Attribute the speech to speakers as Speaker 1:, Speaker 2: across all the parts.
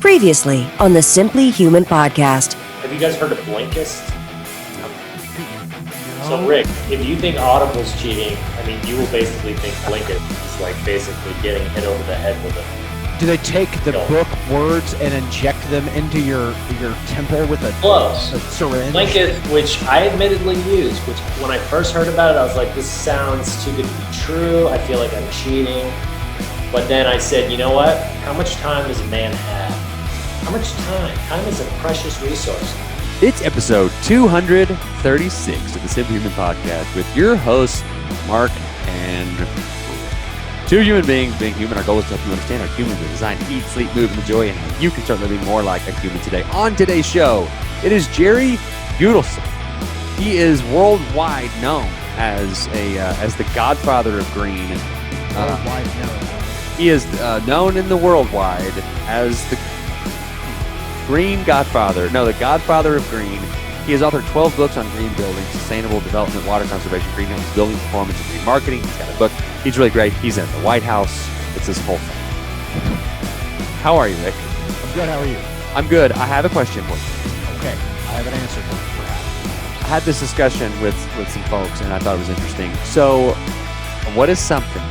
Speaker 1: Previously on the Simply Human podcast.
Speaker 2: Have you guys heard of Blinkist? So Rick, if you think Audible's cheating, I mean, you will basically think Blinkist is like basically getting hit over the head with a...
Speaker 3: Do they take the book words and inject them into your temple with a syringe?
Speaker 2: Blinkist, which I admittedly used, which when I first heard about it, I was like, this sounds too good to be true. I feel like I'm cheating. But then I said, you know what? How much time does a man have? How much time? Time is a precious resource.
Speaker 4: It's episode 236 of the Simply Human podcast with your hosts, Mark and Rick. Two human beings being human. Our goal is to help you understand how humans are designed to eat, sleep, move, and enjoy, and how you can start living more like a human today. On today's show, it is Jerry Yudelson. He is worldwide known as the Godfather of Green.
Speaker 3: Worldwide known.
Speaker 4: He is known in the worldwide as the Green Godfather. No, the Godfather of Green. He has authored 12 books on green building, sustainable development, water conservation, greenhouse building performance, and green marketing. He's got a book. He's really great. He's in the White House. It's his whole thing. How are you, Rick?
Speaker 3: I'm good. How are you?
Speaker 4: I'm good. I have a question for you.
Speaker 3: Okay. I have an answer for you, perhaps.
Speaker 4: I had this discussion with some folks, and I thought it was interesting. So, what is something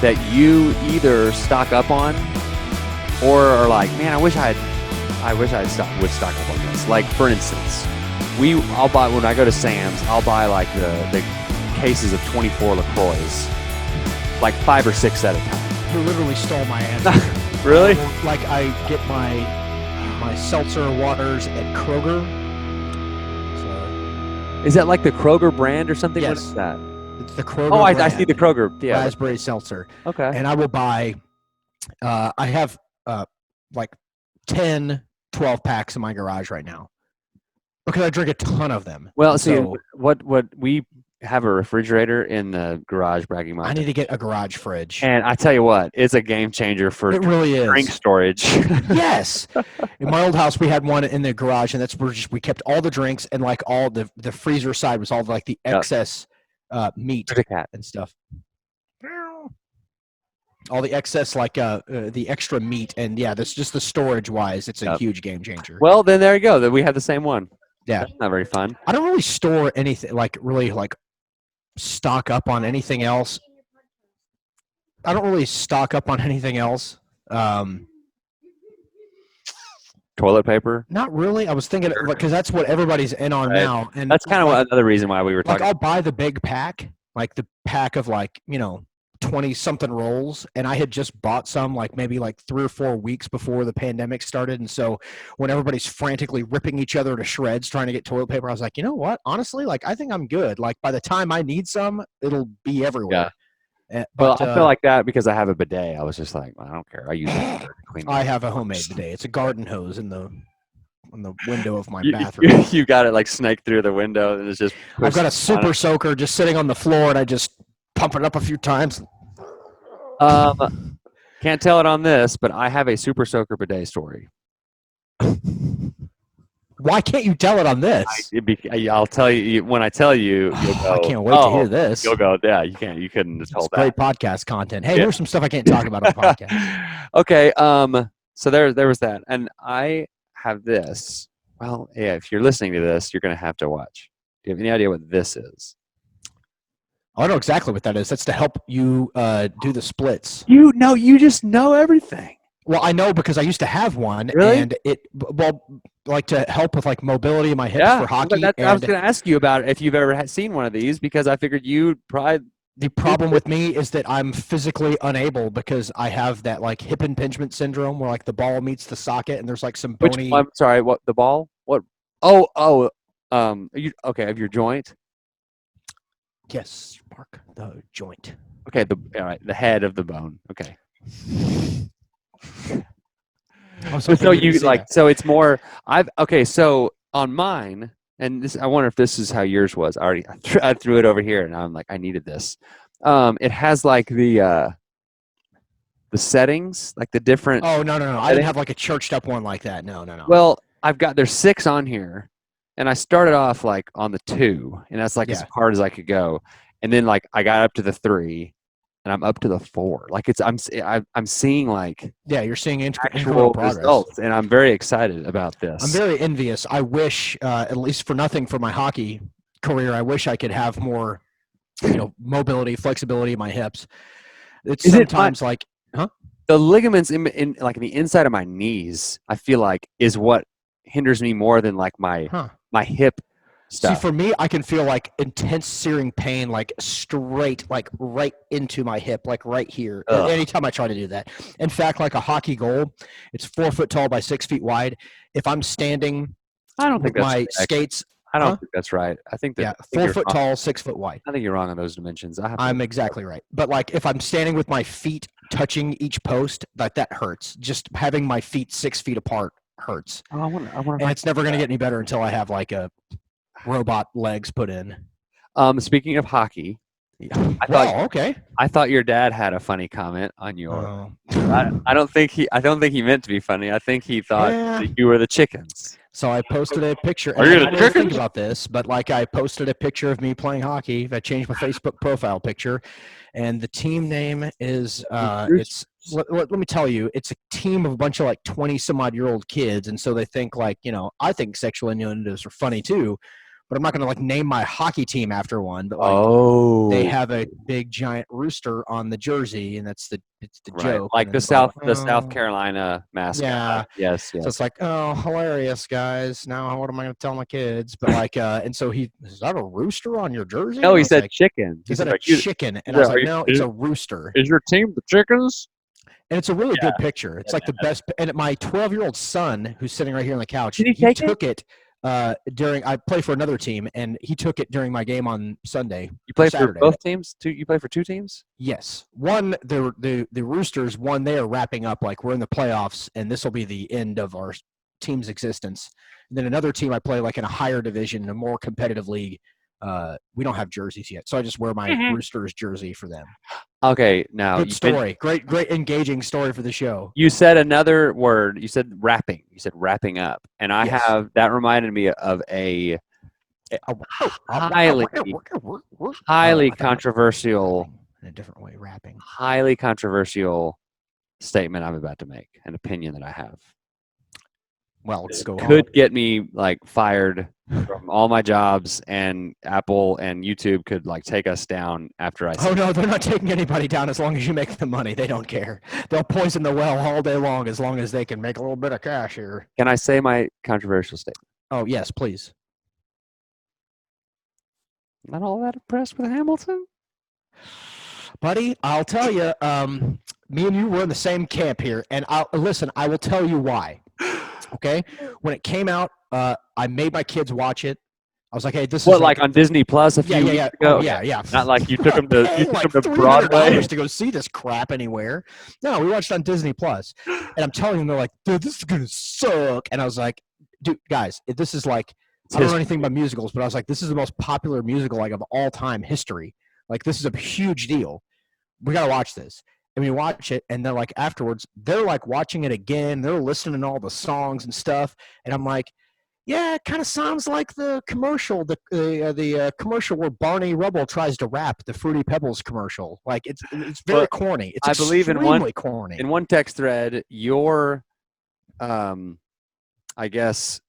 Speaker 4: that you either stock up on or are like, man, I wish I would stock up on this. Like, for instance, I'll buy, when I go to Sam's, I'll buy like the cases of 24 LaCroix, like 5 or 6 at a time.
Speaker 3: You literally stole my answer.
Speaker 4: Really?
Speaker 3: Like, I get my seltzer waters at Kroger. So,
Speaker 4: is that like the Kroger brand or something?
Speaker 3: Yes.
Speaker 4: What is that?
Speaker 3: It's the Kroger
Speaker 4: I see the Kroger. Yeah.
Speaker 3: Raspberry seltzer.
Speaker 4: Okay.
Speaker 3: And I will buy, I have like 10, 12 packs in my garage right now because I drink a ton of them.
Speaker 4: Well, so what we have a refrigerator in the garage, bragging rights.
Speaker 3: I need to get a garage fridge.
Speaker 4: And I tell you what, it's a game changer for
Speaker 3: it really is.
Speaker 4: Drink storage.
Speaker 3: Yes. In my old house, we had one in the garage, and that's where we kept all the drinks, and like all the freezer side was all like the excess meat and stuff. All the excess, like the extra meat, and yeah, that's just the storage wise. It's a huge game changer.
Speaker 4: Well, then there you go. Then we have the same one.
Speaker 3: Yeah,
Speaker 4: that's not very fun.
Speaker 3: I don't really store anything, like really like stock up on anything else. I don't really stock up on anything else.
Speaker 4: Toilet paper?
Speaker 3: Not really. I was thinking because that's what everybody's in on now, and
Speaker 4: that's kind of another reason why we were talking.
Speaker 3: Like, I'll buy the big pack, like the pack of 20 something rolls, and I had just bought some maybe 3 or 4 weeks before the pandemic started, and so when everybody's frantically ripping each other to shreds trying to get toilet paper, I was like, you know what, honestly, I think I'm good. Like, by the time I need some, it'll be everywhere.
Speaker 4: Yeah. But I feel like that because I have a bidet. I was just like, well, I don't care, I use it to clean
Speaker 3: I have a homemade bidet. It's a garden hose on the window of my bathroom.
Speaker 4: You got it snake through the window, and it's just
Speaker 3: I've got a super soaker just sitting on the floor, and I just pump it up a few times.
Speaker 4: Can't tell it on this, but I have a super soaker bidet story.
Speaker 3: Why can't you tell it on this?
Speaker 4: I'll tell you when I tell you. You'll go,
Speaker 3: I can't wait to hear this.
Speaker 4: You'll go, yeah, you can't. You couldn't just hold that.
Speaker 3: Great podcast content. Hey, here's some stuff I can't talk about on the podcast.
Speaker 4: Okay, so there was that, and I have this. Well, yeah, if you're listening to this, you're going to have to watch. Do you have any idea what this is?
Speaker 3: I know exactly what that is. That's to help you do the splits.
Speaker 4: You just know everything.
Speaker 3: Well, I know because I used to have one,
Speaker 4: really?
Speaker 3: And to help with mobility in my hips for hockey.
Speaker 4: I was going to ask you about if you've ever seen one of these because I figured you'd probably.
Speaker 3: The problem with me is that I'm physically unable because I have that hip impingement syndrome where the ball meets the socket and there's some bony.
Speaker 4: I'm sorry. What the ball? What? Oh. Of your joint.
Speaker 3: Yes, Mark, the joint.
Speaker 4: Okay, all right, the head of the bone. Okay. So you so it's more. So on mine, and this, I wonder if this is how yours was. I threw it over here, and I'm like, I needed this. It has the settings, the different.
Speaker 3: Oh no! I didn't have a churched up one like that. No.
Speaker 4: Well, there's 6 on here. And I started off on the 2, and that's as hard as I could go. And then I got up to the 3, and I'm up to the 4. Like I'm seeing like
Speaker 3: Yeah, you're seeing incremental
Speaker 4: actual
Speaker 3: progress.
Speaker 4: results, and I'm very excited about this.
Speaker 3: I'm very envious. I wish, at least for nothing for my hockey career, I wish I could have more, mobility, flexibility in my hips. It's
Speaker 4: Is it
Speaker 3: sometimes like,
Speaker 4: the ligaments in like the inside of my knees, I feel like is what hinders me more than like my hip stuff.
Speaker 3: See, for me, I can feel like intense searing pain, like straight, like right into my hip, like right here.
Speaker 4: Ugh.
Speaker 3: Anytime I try to do that. In fact, like a hockey goal, it's 4 foot tall by 6 feet wide. If I'm standing
Speaker 4: I don't think
Speaker 3: with
Speaker 4: that's
Speaker 3: my
Speaker 4: right,
Speaker 3: skates,
Speaker 4: I don't think that's right. I think that
Speaker 3: yeah,
Speaker 4: I think
Speaker 3: 4
Speaker 4: you're
Speaker 3: foot
Speaker 4: wrong.
Speaker 3: tall, 6 foot wide.
Speaker 4: I think you're wrong on those dimensions.
Speaker 3: I'm exactly right. But like if I'm standing with my feet touching each post, like that hurts. Just having my feet 6 feet apart hurts.
Speaker 4: Oh, I wonder
Speaker 3: And it's never going to get any better until I have like a robot legs put in.
Speaker 4: Speaking of hockey, I thought your dad had a funny comment on your. I don't think he meant to be funny. I think he thought that you were the chickens.
Speaker 3: So I posted a picture.
Speaker 4: Are you
Speaker 3: and
Speaker 4: the
Speaker 3: I didn't think
Speaker 4: chickens?
Speaker 3: about this, but like I posted a picture of me playing hockey. I changed my Facebook profile picture, and the team name is let me tell you, it's a team of a bunch of like 20-some-odd-year-old kids, and so they think like I think sexual innuendos are funny too, but I'm not going to like name my hockey team after one. But like they have a big giant rooster on the jersey, and it's the joke.
Speaker 4: Like the South Carolina mascot.
Speaker 3: Yeah.
Speaker 4: Yes.
Speaker 3: So it's like, oh, hilarious, guys. Now what am I going to tell my kids? But like, and so is that a rooster on your jersey?
Speaker 4: No, he said
Speaker 3: like,
Speaker 4: chicken.
Speaker 3: Is that a chicken? And I was like, no, it's a rooster.
Speaker 4: Is your team the chickens?
Speaker 3: And it's a really good picture. It's like the best. And my 12-year-old son, who's sitting right here on the couch,
Speaker 4: he
Speaker 3: took it during. I play for another team, and he took it during my game on Sunday.
Speaker 4: You play for both teams? You play for 2 teams?
Speaker 3: Yes. One, the Roosters. One, they are wrapping up. Like we're in the playoffs, and this will be the end of our team's existence. And then another team I play like in a higher division, in a more competitive league. We don't have jerseys yet, so I just wear my Roosters jersey for them.
Speaker 4: Okay, now
Speaker 3: good story, great engaging story for the show.
Speaker 4: You said another word. You said wrapping. You said wrapping up, and I have that reminded me of a highly controversial,
Speaker 3: in a different way, wrapping.
Speaker 4: Highly controversial statement I'm about to make, an opinion that I have.
Speaker 3: Well, let's go.
Speaker 4: Could get me like fired from all my jobs, and Apple and YouTube could like take us down after I.
Speaker 3: Oh no, they're not taking anybody down as long as you make the money. They don't care. They'll poison the well all day long as they can make a little bit of cash here.
Speaker 4: Can I say my controversial statement?
Speaker 3: Oh yes, please.
Speaker 4: Not all that impressed with Hamilton,
Speaker 3: buddy. I'll tell you. Me and you were in the same camp here, and I will tell you why. Okay, when it came out, I made my kids watch it. I was like, "Hey, this is
Speaker 4: like on Disney Plus a few weeks ago."
Speaker 3: Oh, yeah.
Speaker 4: Not like you took them to
Speaker 3: Broadway to go see this crap anywhere. No, we watched it on Disney Plus, and I'm telling them, they're like, "Dude, this is gonna suck." And I was like, "Dude, guys, this is like I don't know anything about musicals, but I was like, this is the most popular musical like of all time history. Like, this is a huge deal. We gotta watch this." And we watch it, and then like afterwards, they're like watching it again. They're listening to all the songs and stuff, and I'm like, "Yeah, it kind of sounds like the commercial, the commercial where Barney Rubble tries to rap, the Fruity Pebbles commercial. Like it's very corny. It's extremely corny."
Speaker 4: In one text thread, your, I guess,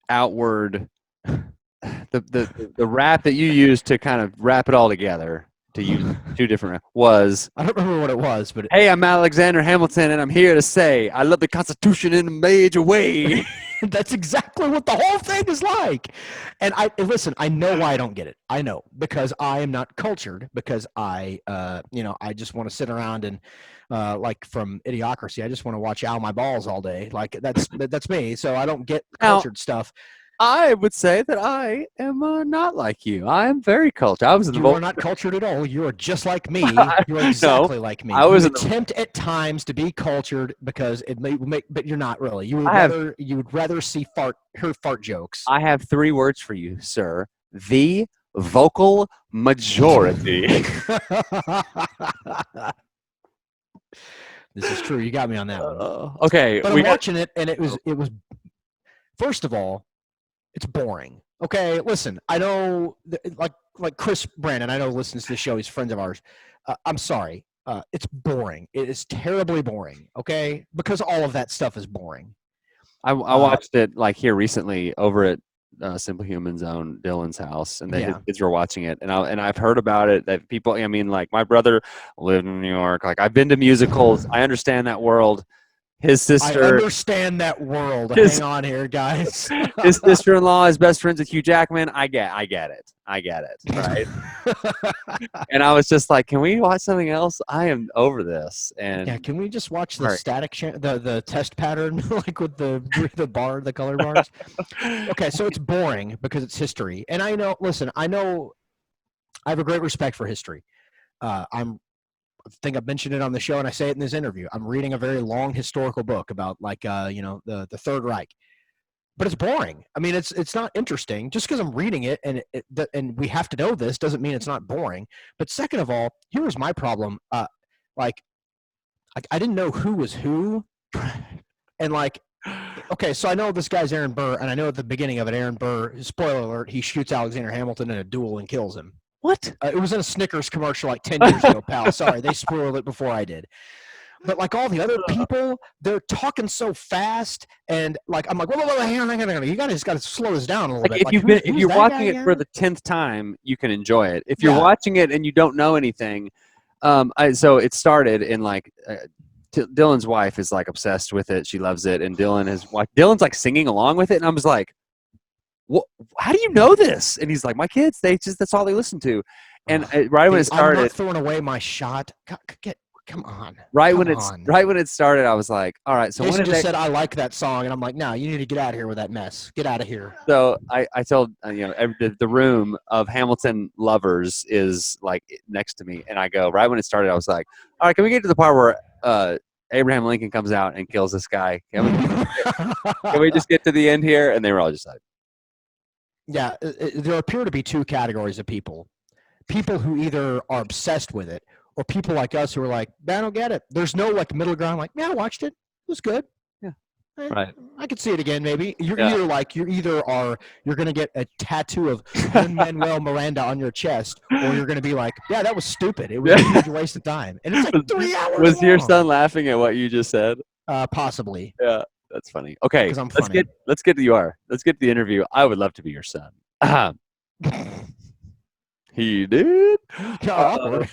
Speaker 4: outward the rap that you used to kind of wrap it all together. To use 2 different was.
Speaker 3: I don't remember what it was, but
Speaker 4: hey, I'm Alexander Hamilton, and I'm here to say I love the Constitution in a major way.
Speaker 3: That's exactly what the whole thing is like. And listen, I know why I don't get it. I know because I am not cultured. Because I just want to sit around and like from Idiocracy, I just want to watch Ow My Balls all day. Like that's me. So I don't get cultured stuff.
Speaker 4: I would say that I am not like you. I am very cultured.
Speaker 3: You are not cultured at all. You are just like me. You are exactly like me. You attempt at times to be cultured because it may make, but you're not really. You would rather see her fart jokes.
Speaker 4: I have 3 words for you, sir. The vocal majority.
Speaker 3: This is true. You got me on that one.
Speaker 4: Okay,
Speaker 3: but I'm watching it, and it was. First of all, it's boring. Okay, listen, I know, like Chris Brandon, I know listens to the show. He's friends of ours. I'm sorry. It's boring. It is terribly boring. Okay, because all of that stuff is boring.
Speaker 4: I watched it like here recently over at Simple Humans own Dylan's house, and his kids were watching it, and I've heard about it that people. I mean, like my brother lived in New York. Like I've been to musicals. I understand that world. His sister.
Speaker 3: I understand that world. Hang on here, guys.
Speaker 4: His sister-in-law is best friends with Hugh Jackman. I get it. Right. And I was just like, can we watch something else? I am over this. And
Speaker 3: yeah, can we just watch the static, the test pattern, like with the color bars? Okay, so it's boring because it's history. And I know, listen, I have a great respect for history. I think I've mentioned it on the show, and I say it in this interview. I'm reading a very long historical book about, like, the Third Reich, but it's boring. I mean, it's not interesting. Just because I'm reading it and we have to know this doesn't mean it's not boring. But second of all, here was my problem. Like, I didn't know who was who, and like, okay, so I know this guy's Aaron Burr, and I know at the beginning of it, Aaron Burr, spoiler alert, he shoots Alexander Hamilton in a duel and kills him.
Speaker 4: What?
Speaker 3: It was in a Snickers commercial like 10 years ago, pal. Sorry, they spoiled it before I did. But like all the other people, they're talking so fast, and like I'm like, whoa, hang on. You just got to slow this down a little bit.
Speaker 4: If you're watching it for the 10th time, you can enjoy it. If you're watching it and you don't know anything, so it started in like. Dylan's wife is like obsessed with it. She loves it, and Dylan's like singing along with it, and I was like, "What? How do you know this?" And he's like, "My kids, that's all they listen to." And right when it started,
Speaker 3: I'm not throwing away my shot. Come on.
Speaker 4: Right when it started, I was like, "All right." So
Speaker 3: Jason just said, "I like that song," and I'm like, "No, you need to get out of here with that mess. Get out of here."
Speaker 4: So I told the room of Hamilton lovers is like next to me, and I go right when it started. I was like, "All right, can we get to the part where Abraham Lincoln comes out and kills this guy? Can we just get to the end here?" And they were all just like,
Speaker 3: "Yeah." There appear to be two categories of people: people who either are obsessed with it, or people like us who are like, I don't get it. There's no like middle ground. Like, yeah, I watched it. It was good.
Speaker 4: Yeah, right.
Speaker 3: I could see it again. Maybe you're gonna get a tattoo of Lin-Manuel Miranda on your chest, or you're gonna be like, yeah, that was stupid. It was a huge waste of time. And it's like 3 hours.
Speaker 4: Was your son laughing at what you just said?
Speaker 3: Possibly.
Speaker 4: Yeah, that's funny. Okay,
Speaker 3: I'm
Speaker 4: let's
Speaker 3: funny.
Speaker 4: get to the interview. I would love to be your son. He did.
Speaker 3: Awkward.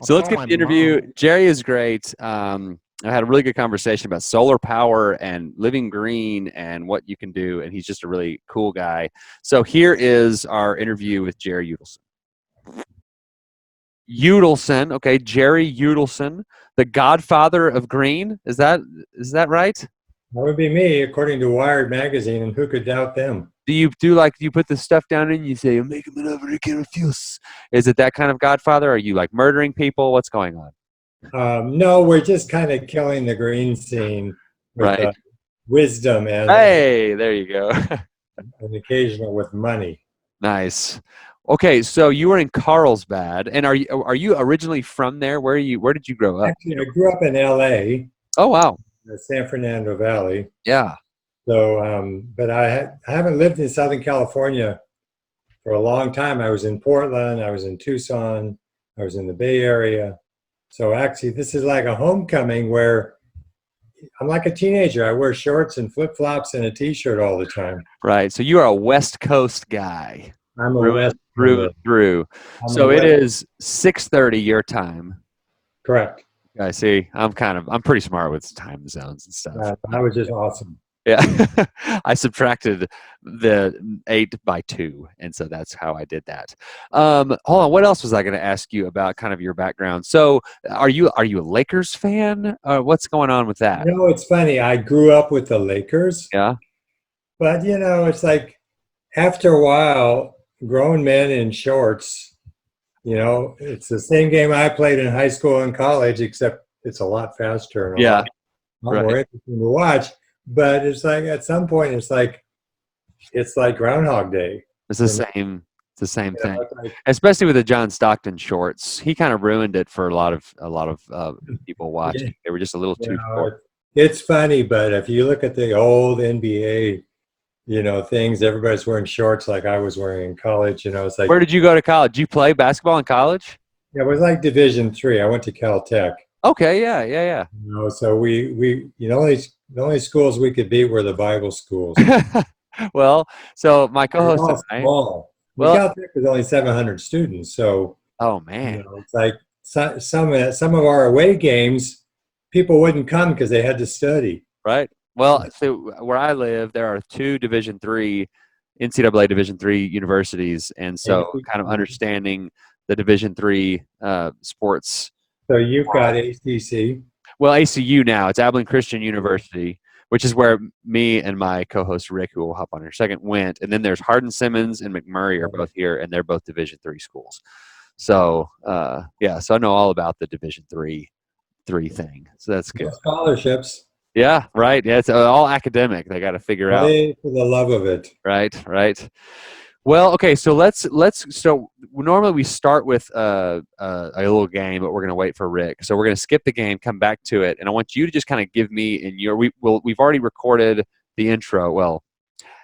Speaker 4: So let's get the interview. Mom. Jerry is great. I had a really good conversation about solar power and living green and what you can do, and he's just a really cool guy. So here is our interview with Jerry Yudelson. Okay, Jerry Yudelson, the Godfather of Green. Is that right?
Speaker 5: That would be me, according to Wired magazine, and who could doubt them?
Speaker 4: Do you put the stuff down and you say, make him an over to refuse? Is it that kind of Godfather? Are you like murdering people? What's going on?
Speaker 5: No, we're just kind of killing the green scene with
Speaker 4: right.
Speaker 5: Wisdom and
Speaker 4: there you go.
Speaker 5: an occasional with money.
Speaker 4: Nice. Okay, so you were in Carlsbad, and are you originally from there? Where did you grow up?
Speaker 5: Actually, I grew up in L.A.
Speaker 4: Oh wow.
Speaker 5: The San Fernando Valley.
Speaker 4: Yeah.
Speaker 5: So, but I haven't lived in Southern California for a long time. I was in Portland. I was in Tucson. I was in the Bay Area. So actually, this is like a homecoming where I'm like a teenager. I wear shorts and flip-flops and a T-shirt all the time.
Speaker 4: Right. So you are a West Coast guy.
Speaker 5: I'm a West
Speaker 4: through. So it is 6:30 your time.
Speaker 5: Correct.
Speaker 4: I see. I'm pretty smart with time zones and stuff.
Speaker 5: That was just awesome.
Speaker 4: Yeah. I subtracted the 8 by 2, and so that's how I did that. Hold on. What else was I going to ask you about kind of your background? So are you a Lakers fan? What's going on with that?
Speaker 5: No, it's funny. I grew up with the Lakers.
Speaker 4: Yeah.
Speaker 5: But, it's like after a while, grown men in shorts, it's the same game I played in high school and college, except it's a lot faster and a lot more interesting to watch. But it's like at some point, it's like Groundhog Day.
Speaker 4: It's the same. It's the same thing, especially with the John Stockton shorts. He kind of ruined it for a lot of people watching. They were just a little too short.
Speaker 5: It's funny, but if you look at the old NBA, things. Everybody's wearing shorts like I was wearing in college. It's like,
Speaker 4: Where did you go to college? Did you play basketball in college?
Speaker 5: yeah, it was like Division III. I went to Caltech.
Speaker 4: Okay, yeah.
Speaker 5: So we the only schools we could beat were the Bible schools.
Speaker 4: Well, so my
Speaker 5: They're
Speaker 4: co-host
Speaker 5: all
Speaker 4: and I,
Speaker 5: small.
Speaker 4: well,
Speaker 5: Caltech was only 700 students, so
Speaker 4: oh man,
Speaker 5: it's like some of our away games, people wouldn't come because they had to study.
Speaker 4: right? Well, so where I live, there are two NCAA Division III universities, and so kind of understanding the Division III sports.
Speaker 5: So you've got ACC.
Speaker 4: Well, ACU now. It's Abilene Christian University, which is where me and my co-host Rick, who will hop on in a second, went. And then there's Hardin-Simmons and McMurray are both here, and they're both Division III schools. So, so I know all about the Division III thing. So that's good.
Speaker 5: Scholarships.
Speaker 4: Yeah, right. Yeah, it's all academic. They got to figure out.
Speaker 5: For the love of it.
Speaker 4: Right. Well, okay. So So normally we start with a little game, but we're going to wait for Rick. So we're going to skip the game, come back to it, and I want you to just kind of give me we've already recorded the intro. Well,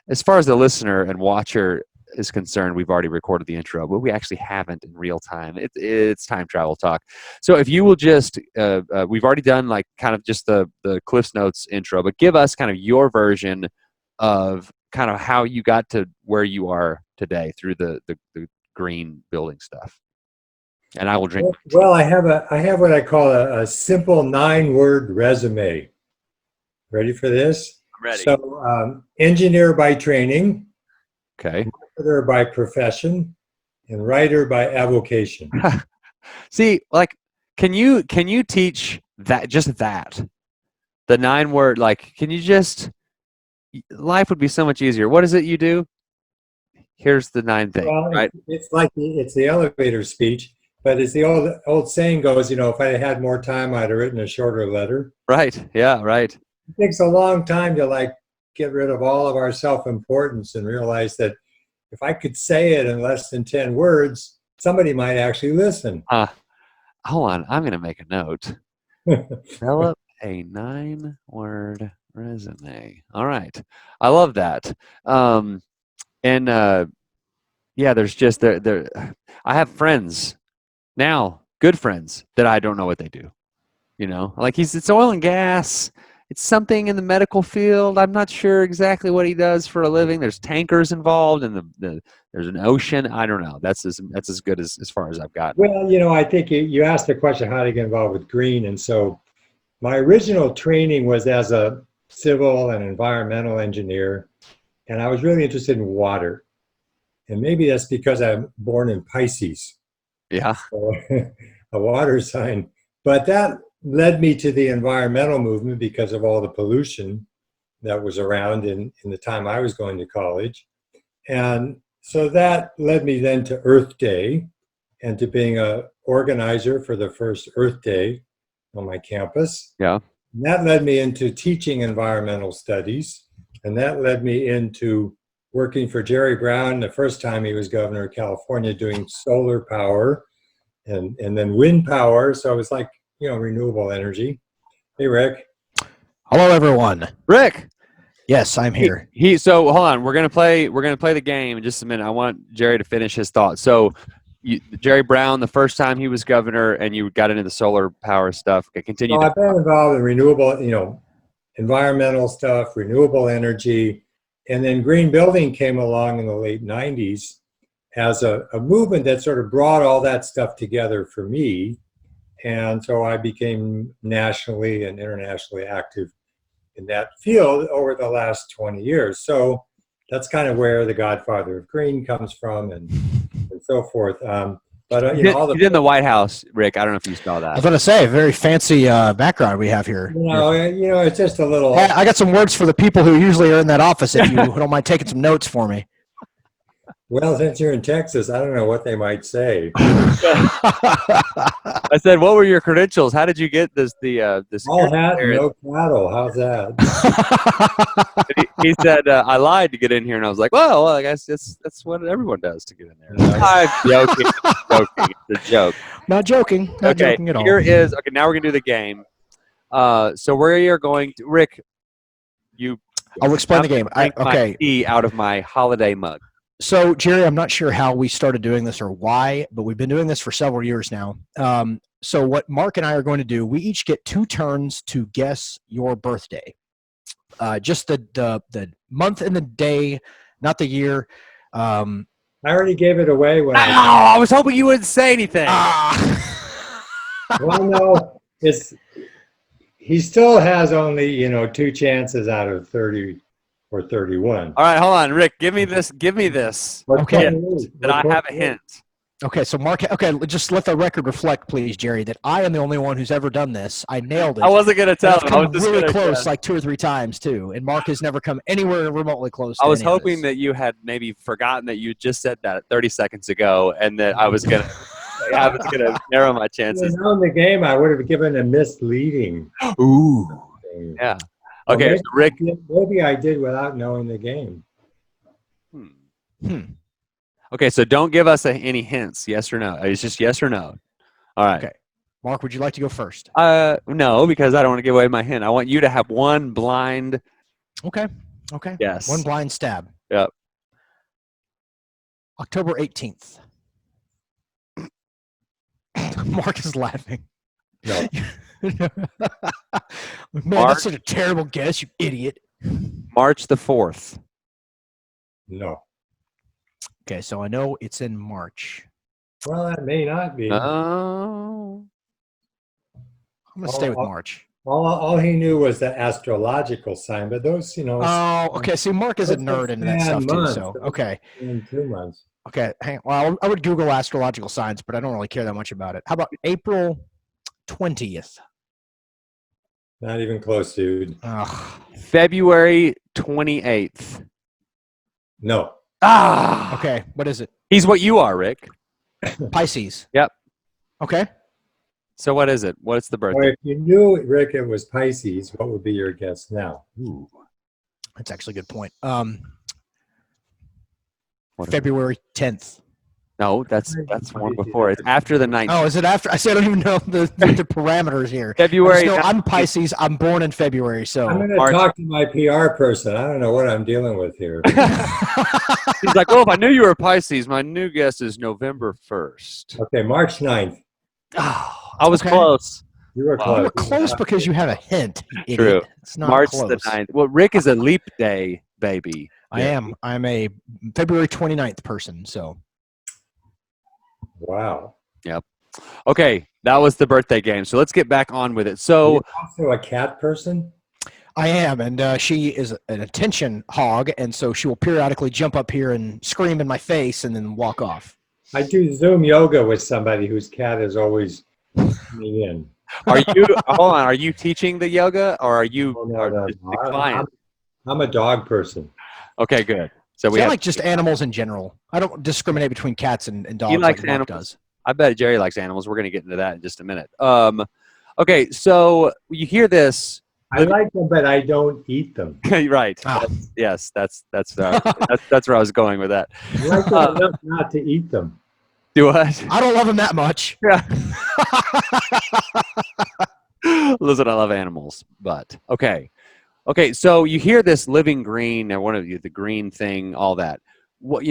Speaker 4: as far as the listener and watcher is concerned, we've already recorded the intro, but we actually haven't in real time. It's time travel talk. So if you will just, we've already done like kind of just the Cliff's Notes intro, but give us kind of your version of kind of how you got to where you are today through the green building stuff. And I will drink.
Speaker 5: Well, I have what I call a simple 9-word resume. Ready for this?
Speaker 4: I'm ready.
Speaker 5: So, engineer by training.
Speaker 4: Okay.
Speaker 5: Marketer by profession, and writer by avocation.
Speaker 4: See, like, can you teach that, just that, the 9-word, like, can you just, life would be so much easier. What is it you do? Here's the 9 things, right?
Speaker 5: It's like it's the elevator speech, but as the old saying goes, if I had more time, I'd have written a shorter letter.
Speaker 4: Right. Yeah. Right.
Speaker 5: It takes a long time to get rid of all of our self-importance and realize that if I could say it in less than 10 words, somebody might actually listen.
Speaker 4: Hold on. I'm going to make a note. Develop a 9-word resume. All right. I love that. There's just there. I have friends now, good friends, that I don't know what they do. Like it's oil and gas. It's something in the medical field. I'm not sure exactly what he does for a living. There's tankers involved, and there's an ocean. I don't know. That's as good as far as I've got.
Speaker 5: Well, I think you asked the question, how to get involved with green, and so my original training was as a civil and environmental engineer, and I was really interested in water, and maybe that's because I'm born in Pisces.
Speaker 4: Yeah,
Speaker 5: so, a water sign, but that led me to the environmental movement because of all the pollution that was around in the time I was going to college. And so that led me then to Earth Day and to being an organizer for the first Earth Day on my campus.
Speaker 4: Yeah.
Speaker 5: And that led me into teaching environmental studies. And that led me into working for Jerry Brown the first time he was governor of California, doing solar power and then wind power. So it was like, renewable energy. Hey, Rick.
Speaker 3: Hello, everyone.
Speaker 4: Rick.
Speaker 3: Yes, I'm here.
Speaker 4: So hold on. We're gonna play the game in just a minute. I want Jerry to finish his thought. So, Jerry Brown, the first time he was governor, and you got into the solar power stuff. Continue.
Speaker 5: I've been involved in renewable, environmental stuff, renewable energy, and then green building came along in the late '90s as a movement that sort of brought all that stuff together for me. And so I became nationally and internationally active in that field over the last 20 years. So that's kind of where the Godfather of Green comes from and so forth. But
Speaker 4: you did in the White House, Rick. I don't know if you saw that.
Speaker 3: I was going to say, a very fancy background we have here.
Speaker 5: It's just a little.
Speaker 3: I got some words for the people who usually are in that office. If you don't mind taking some notes for me.
Speaker 5: Well, since you're in Texas, I don't know what they might say.
Speaker 4: I said, "What were your credentials? How did you get this?"
Speaker 5: All hat, no cattle. How's that?
Speaker 4: he said, "I lied to get in here," and I was like, "Well, I guess that's what everyone does to get in there." I'm joking. It's a joke.
Speaker 3: Not joking. Not joking at all.
Speaker 4: Now we're gonna do the game. So we are going to Rick.
Speaker 3: I'll explain the
Speaker 4: I'm
Speaker 3: game.
Speaker 4: gonna drink my
Speaker 3: Okay.
Speaker 4: tea out of my holiday mug.
Speaker 3: So, Jerry, I'm not sure how we started doing this or why, but we've been doing this for several years now. So, what Mark and I are going to do, we each get 2 turns to guess your birthday. Just the month and the day, not the year.
Speaker 5: I already gave it away when
Speaker 4: I was hoping you wouldn't say anything.
Speaker 5: Well, no, he still has only 2 chances out of 30 or 31.
Speaker 4: All right, hold on, Rick. Give me this. Give me this.
Speaker 3: Okay.
Speaker 4: That I have a hint.
Speaker 3: Okay, so Mark, just let the record reflect, please, Jerry, that I am the only one who's ever done this. I nailed it.
Speaker 4: I wasn't gonna tell
Speaker 3: I've
Speaker 4: him. I
Speaker 3: come
Speaker 4: was just
Speaker 3: really
Speaker 4: gonna
Speaker 3: close,
Speaker 4: guess.
Speaker 3: like 2 or 3 times too, and Mark has never come anywhere remotely close.
Speaker 4: I was
Speaker 3: to any of
Speaker 4: hoping
Speaker 3: this.
Speaker 4: that you had maybe forgotten that you just said that 30 seconds ago, and that I was gonna narrow my
Speaker 5: If I
Speaker 4: chances.
Speaker 5: had known the game, I would have given a misleading
Speaker 4: Ooh.
Speaker 5: thing.
Speaker 4: Yeah.
Speaker 5: Well,
Speaker 4: Okay, so Rick.
Speaker 5: maybe I did without knowing the game.
Speaker 4: Okay, so don't give us any hints. Yes or no. It's just yes or no. All right.
Speaker 3: Okay. Mark, would you like to go first?
Speaker 4: No, because I don't want to give away my hint. I want you to have one blind.
Speaker 3: Okay.
Speaker 4: Yes.
Speaker 3: One blind stab.
Speaker 4: Yep.
Speaker 3: October 18th. Mark is laughing.
Speaker 5: No.
Speaker 3: Man, that's such a terrible guess, you idiot.
Speaker 4: March the 4th.
Speaker 5: No.
Speaker 3: Okay, so I know it's in March.
Speaker 5: Well, that may not be.
Speaker 4: No.
Speaker 3: I'm going to stay with March.
Speaker 5: All he knew was the astrological sign, but those,
Speaker 3: Oh, okay. See, Mark is a
Speaker 5: those
Speaker 3: nerd into that stuff too.
Speaker 5: months.
Speaker 3: So, okay.
Speaker 5: In 2 months.
Speaker 3: Okay. Hang on. Well, I would Google astrological signs, but I don't really care that much about it. How about April 20th?
Speaker 5: Not even close, dude.
Speaker 3: Ugh.
Speaker 4: February 28th.
Speaker 5: No.
Speaker 4: Ah.
Speaker 3: Okay. What is it?
Speaker 4: He's what you are, Rick.
Speaker 3: Pisces.
Speaker 4: Yep.
Speaker 3: Okay.
Speaker 4: So what is it? What's the
Speaker 5: Well,
Speaker 4: birthday?
Speaker 5: if you knew, Rick, it was Pisces, what would be your guess now?
Speaker 4: Ooh.
Speaker 3: That's actually a good point.
Speaker 4: What is it?
Speaker 3: February 10th.
Speaker 4: No, that's one before. It's after the 19th.
Speaker 3: Oh, is it after? I said I don't even know the parameters here.
Speaker 4: February.
Speaker 3: No, I'm Pisces. I'm born in February, so.
Speaker 5: I'm going to talk to my PR person. I don't know what I'm dealing with here.
Speaker 4: He's like, well, if I knew you were Pisces, my new guess is November 1st.
Speaker 5: Okay, March 9th.
Speaker 4: Oh, I was
Speaker 3: Okay.
Speaker 4: close.
Speaker 5: You were
Speaker 4: Wow.
Speaker 5: close.
Speaker 3: You were close because you have a hint. You
Speaker 4: True.
Speaker 3: idiot. It's not
Speaker 4: March
Speaker 3: close.
Speaker 4: the 9th. Well, Rick is a leap day baby.
Speaker 3: I am. I'm a February 29th person, so.
Speaker 5: Wow.
Speaker 4: Okay, that was the birthday game. So let's get back on with it.
Speaker 5: Are
Speaker 4: So
Speaker 5: you also a cat person?
Speaker 3: I am, and she is an attention hog, and so she will periodically jump up here and scream in my face and then walk off.
Speaker 5: I do Zoom yoga with somebody whose cat is always coming in.
Speaker 4: are you hold on, are you teaching the yoga or are you
Speaker 5: Oh,
Speaker 4: are just the client?
Speaker 5: I'm a dog person.
Speaker 4: Okay, good. So we
Speaker 3: See, I
Speaker 4: have,
Speaker 3: like just animals in general. I don't discriminate between cats and dogs.
Speaker 4: he likes
Speaker 3: like Mark
Speaker 4: animals.
Speaker 3: does.
Speaker 4: I bet Jerry likes animals. We're going to get into that in just a minute. Okay, so you hear this.
Speaker 5: I like them, but I don't eat them.
Speaker 4: Right.
Speaker 3: Ah.
Speaker 4: Yes, that's where I was going with that.
Speaker 5: I like them enough not to eat them.
Speaker 4: Do what?
Speaker 3: I don't love them that much.
Speaker 4: Yeah. Listen, I love animals, but okay. Okay, so you hear this living green, or one of the green thing, all that. What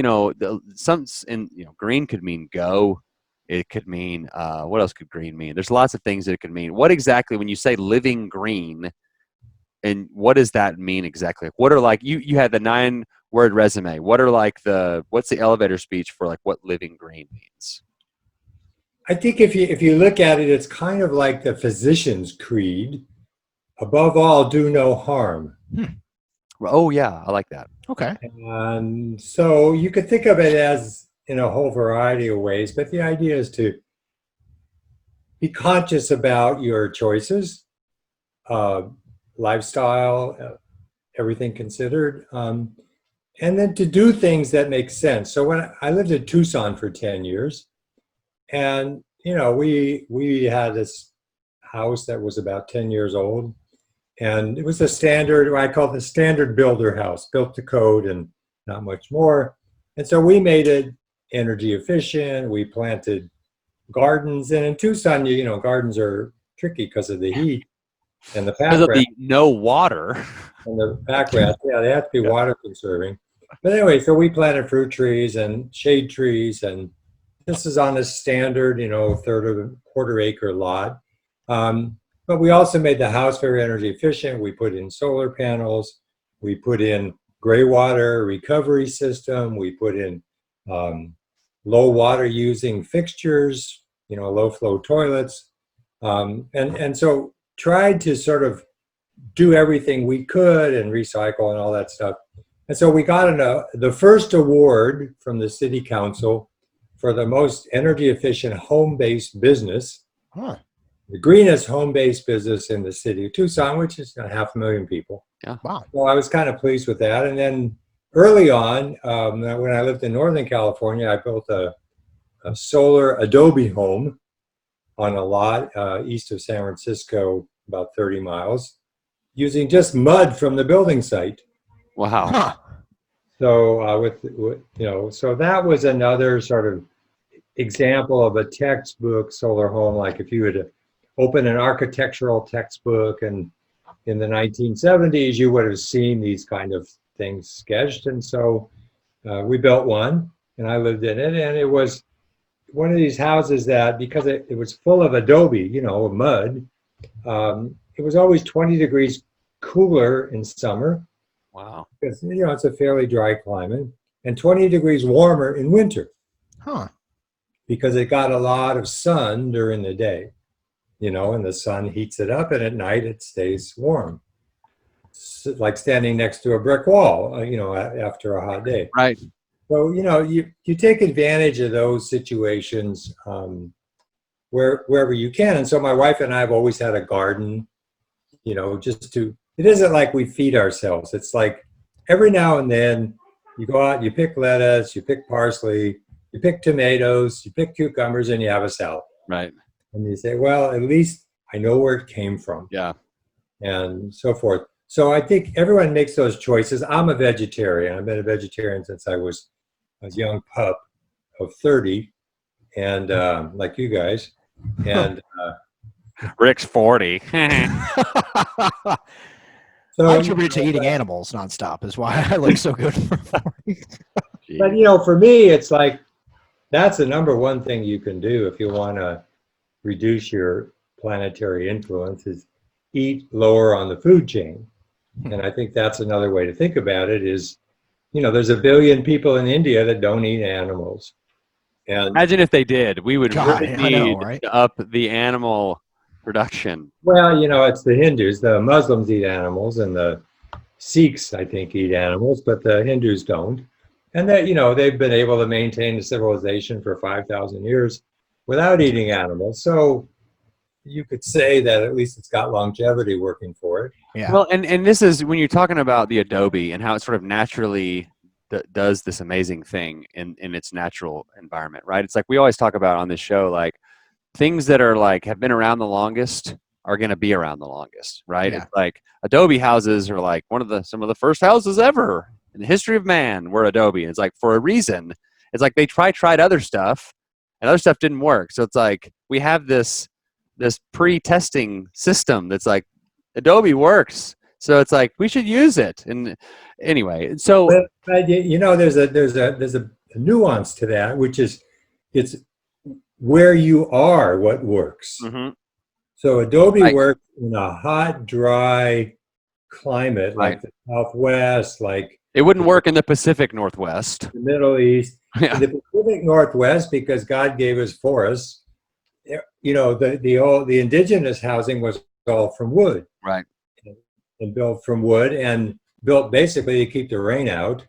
Speaker 4: green could mean go. It could mean what else could green mean? There's lots of things that it could mean. What exactly when you say living green, and what does that mean exactly? What are like you had the 9-word resume. What are like what's the elevator speech for like what living green means?
Speaker 5: I think if you look at it, it's kind of like the physician's creed. Above all, do no harm.
Speaker 4: Oh yeah, I like that.
Speaker 3: Okay.
Speaker 5: And so you could think of it as in a whole variety of ways, but the idea is to be conscious about your choices, lifestyle, everything considered, and then to do things that make sense. So when I lived in Tucson for 10 years, and we had this house that was about 10 years old, and it was a standard, I call it the standard builder house, built to code and not much more. And so we made it energy efficient. We planted gardens, and in Tucson, gardens are tricky because of the heat and the
Speaker 4: Because of
Speaker 5: background.
Speaker 4: the no water.
Speaker 5: And the backrest, yeah, they have to be water conserving. But anyway, so we planted fruit trees and shade trees, and this is on a standard, third of a quarter acre lot. But we also made the house very energy efficient. We put in solar panels. We put in gray water recovery system. We put in low water using fixtures, low flow toilets. And so tried to sort of do everything we could and recycle and all that stuff. And so we got the first award from the city council for the most energy efficient home-based business.
Speaker 3: Huh.
Speaker 5: The greenest home-based business in the city of Tucson, which is 500,000 people.
Speaker 4: Yeah.
Speaker 3: Wow.
Speaker 5: So I was kind of pleased with that. And then early on, when I lived in Northern California, I built a solar adobe home on a lot east of San Francisco, about 30 miles, using just mud from the building site.
Speaker 4: Wow.
Speaker 3: Huh.
Speaker 5: So so that was another sort of example of a textbook solar home. Like if you would open an architectural textbook and in the 1970s, you would have seen these kind of things sketched. And so we built one, and I lived in it, and it was one of these houses that, because it was full of adobe, mud, it was always 20 degrees cooler in summer.
Speaker 4: Wow.
Speaker 5: Because, it's a fairly dry climate, and 20 degrees warmer in winter.
Speaker 3: Huh.
Speaker 5: Because it got a lot of sun during the day, and the sun heats it up, and at night it stays warm. It's like standing next to a brick wall, after a hot day.
Speaker 4: Right.
Speaker 5: So, you take advantage of those situations wherever you can. And so my wife and I have always had a garden, it isn't like we feed ourselves. It's like every now and then you go out, you pick lettuce, you pick parsley, you pick tomatoes, you pick cucumbers, and you have a salad.
Speaker 4: Right.
Speaker 5: And you say, well, at least I know where it came from.
Speaker 4: Yeah.
Speaker 5: And so forth. So I think everyone makes those choices. I'm a vegetarian. I've been a vegetarian since I was a young pup of 30, and like you guys. And
Speaker 4: Rick's 40.
Speaker 5: so
Speaker 3: I attribute it to eating animals nonstop is why I look so good for 40.
Speaker 5: But for me, it's like that's the number one thing you can do if you want to reduce your planetary influence is eat lower on the food chain. And I think that's another way to think about it is, there's 1 billion people in India that don't eat animals. And
Speaker 4: Imagine if they did. We would
Speaker 3: God,
Speaker 4: really
Speaker 3: I know,
Speaker 4: need
Speaker 3: right?
Speaker 4: to up the animal production.
Speaker 5: well, it's the Hindus. The Muslims eat animals, and the Sikhs, I think, eat animals, but the Hindus don't. And that, they've been able to maintain a civilization for 5,000 years without eating animals. So you could say that at least it's got longevity working for it.
Speaker 3: Yeah.
Speaker 4: Well, and this is when you're talking about the adobe and how it sort of naturally does this amazing thing in its natural environment, right? It's like we always talk about on this show, like things that are like have been around the longest are going to be around the longest, right?
Speaker 3: Yeah.
Speaker 4: It's like adobe houses are like some of the first houses ever in the history of man were adobe. And it's like for a reason. It's like they tried other stuff, and other stuff didn't work. So it's like we have this pre-testing system that's like adobe works. So it's like we should use it. And anyway, so
Speaker 5: but there's a nuance to that, which is it's where you are what works.
Speaker 4: Mhm.
Speaker 5: So adobe
Speaker 4: Right.
Speaker 5: works in a hot, dry climate like
Speaker 4: Right.
Speaker 5: the Southwest, like
Speaker 4: it wouldn't work in the Pacific Northwest.
Speaker 5: the Middle East.
Speaker 4: Yeah.
Speaker 5: In the Pacific Northwest, because God gave us forests, the indigenous housing was all from wood.
Speaker 4: Right.
Speaker 5: And built from wood and built basically to keep the rain out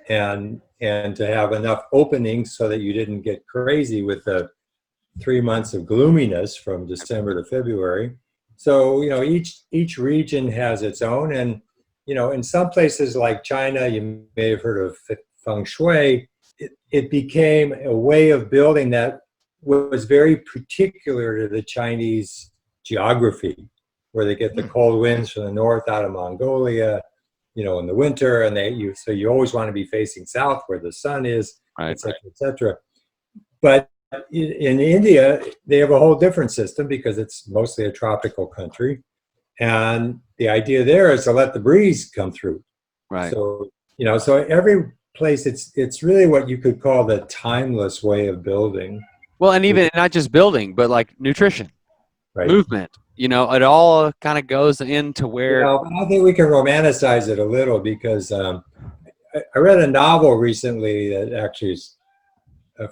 Speaker 5: and to have enough openings so that you didn't get crazy with the 3 months of gloominess from December to February. So, each region has its own. And, in some places like China, you may have heard of feng shui. It became a way of building that was very particular to the Chinese geography, where they get the cold winds from the north out of Mongolia, in the winter, and so you always want to be facing south where the sun is,
Speaker 4: Right.
Speaker 5: et cetera, et cetera. But in India, they have a whole different system because it's mostly a tropical country. And the idea there is to let the breeze come through.
Speaker 4: Right.
Speaker 5: So, so every place, it's really what you could call the timeless way of building.
Speaker 4: Well, and even not just building, but like nutrition,
Speaker 5: Right.
Speaker 4: movement. It all kind of goes into where.
Speaker 5: I think we can romanticize it a little because I read a novel recently that actually is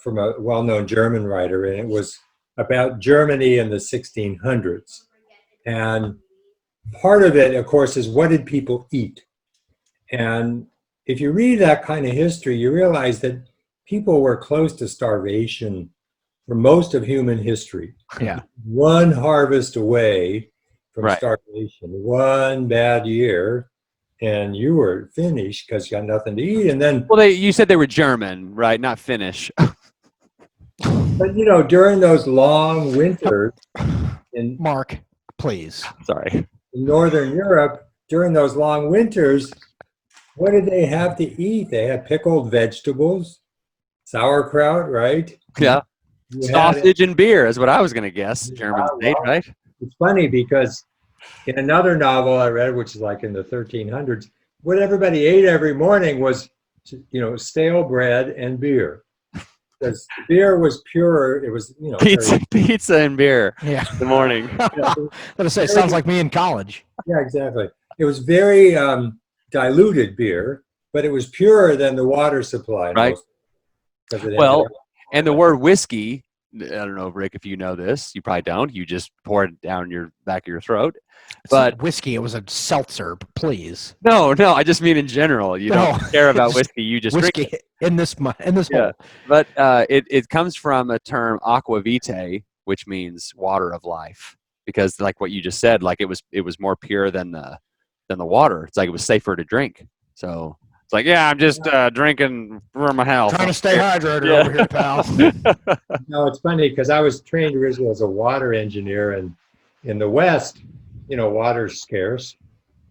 Speaker 5: from a well-known German writer, and it was about Germany in the 1600s. And part of it, of course, is what did people eat? And if you read that kind of history, you realize that people were close to starvation for most of human history.
Speaker 3: Yeah.
Speaker 5: One harvest away from
Speaker 4: Right.
Speaker 5: starvation, one bad year, and you were finished because you got nothing to eat. And then,
Speaker 4: Well, you said they were German, right? Not Finnish.
Speaker 5: but during those long winters in
Speaker 3: Mark, please.
Speaker 4: Sorry.
Speaker 5: Northern Europe, during those long winters, what did they have to eat? They had pickled vegetables, sauerkraut, right?
Speaker 4: Yeah.
Speaker 5: You had
Speaker 4: Sausage and beer is what I was going to guess. German state,
Speaker 5: well,
Speaker 4: right?
Speaker 5: It's funny because in another novel I read, which is like in the 1300s, what everybody ate every morning was, stale bread and beer. Because beer was pure. It was,
Speaker 4: Pizza and beer
Speaker 3: Yeah.
Speaker 4: in the morning.
Speaker 3: Let's say it sounds like me in college.
Speaker 5: Yeah, exactly. It was very diluted beer, but it was purer than the water supply.
Speaker 4: Right.
Speaker 5: Well,
Speaker 4: And the word whiskey, I don't know, Rick, if you know this. You probably don't. You just pour it down your back of your throat.
Speaker 3: It's
Speaker 4: But
Speaker 3: not whiskey, it was a seltzer, please.
Speaker 4: no, I just mean in general. You don't care about whiskey. You just drink
Speaker 3: Whiskey
Speaker 4: it.
Speaker 3: in this
Speaker 4: Yeah.
Speaker 3: hole.
Speaker 4: But it comes from a term aqua vitae, which means water of life. Because like what you just said, like it was more pure than the water. It's like it was safer to drink. So it's like, yeah, I'm just drinking for my health.
Speaker 3: Trying to stay hydrated
Speaker 4: Yeah.
Speaker 3: over here, pal.
Speaker 5: No, it's funny because I was trained originally as a water engineer, and in the West, water's scarce.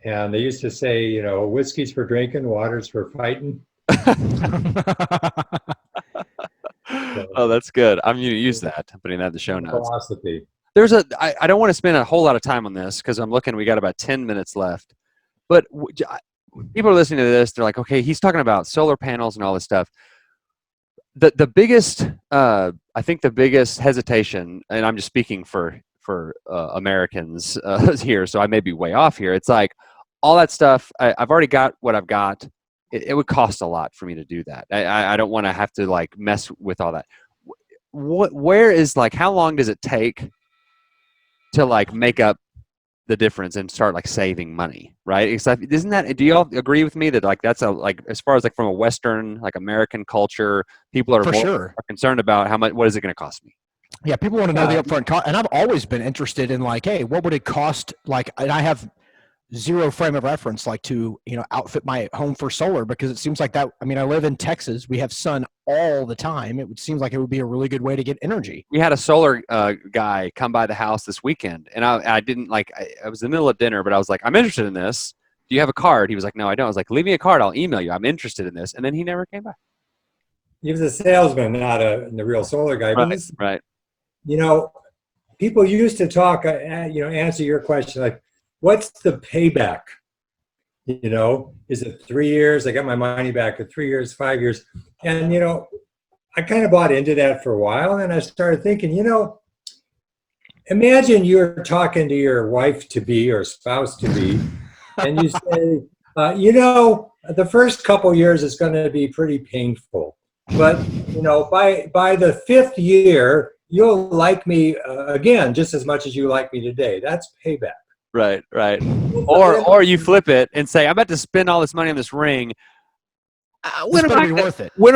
Speaker 5: And they used to say, whiskey's for drinking, water's for fighting.
Speaker 4: Oh, that's good. I'm going to use that. I'm putting that in the show notes.
Speaker 5: Philosophy.
Speaker 4: I don't want to spend a whole lot of time on this because I'm looking, we got about 10 minutes left. But people are listening to this. They're like, okay, he's talking about solar panels and all this stuff. The biggest, I think the biggest hesitation, and I'm just speaking for Americans here, so I may be way off here. It's like all that stuff, I've already got what I've got. It would cost a lot for me to do that. I don't want to have to like mess with all that. Where is like, how long does it take to like make up the difference and start like saving money, right? Isn't that, do you all agree with me that like that's like as far as like from a Western like American culture, people are are concerned about how much, what is it going to cost me?
Speaker 3: Yeah, people want to know the upfront cost, and I've always been interested in like, hey, what would it cost? Like, and I have zero frame of reference, like to outfit my home for solar, because it seems like that. I mean, I live in Texas. We have sun all the time. It seems like it would be a really good way to get energy.
Speaker 4: We had a solar guy come by the house this weekend, and I didn't like. I was in the middle of dinner, but I was like, I'm interested in this. Do you have a card? He was like, no, I don't. I was like, leave me a card. I'll email you. I'm interested in this, and then he never came back.
Speaker 5: He was a salesman, not the real solar guy.
Speaker 4: Right.
Speaker 5: People used to talk. Answer your question like, what's the payback? Is it 3 years? I got my money back at 3 years, 5 years. And, I kind of bought into that for a while. And I started thinking, imagine you're talking to your wife-to-be or spouse-to-be, and you say, the first couple years is going to be pretty painful. But, by the 5th year, you'll like me again just as much as you like me today. That's payback.
Speaker 4: Right. Or you flip it and say, I'm about to spend all this money on this ring. When am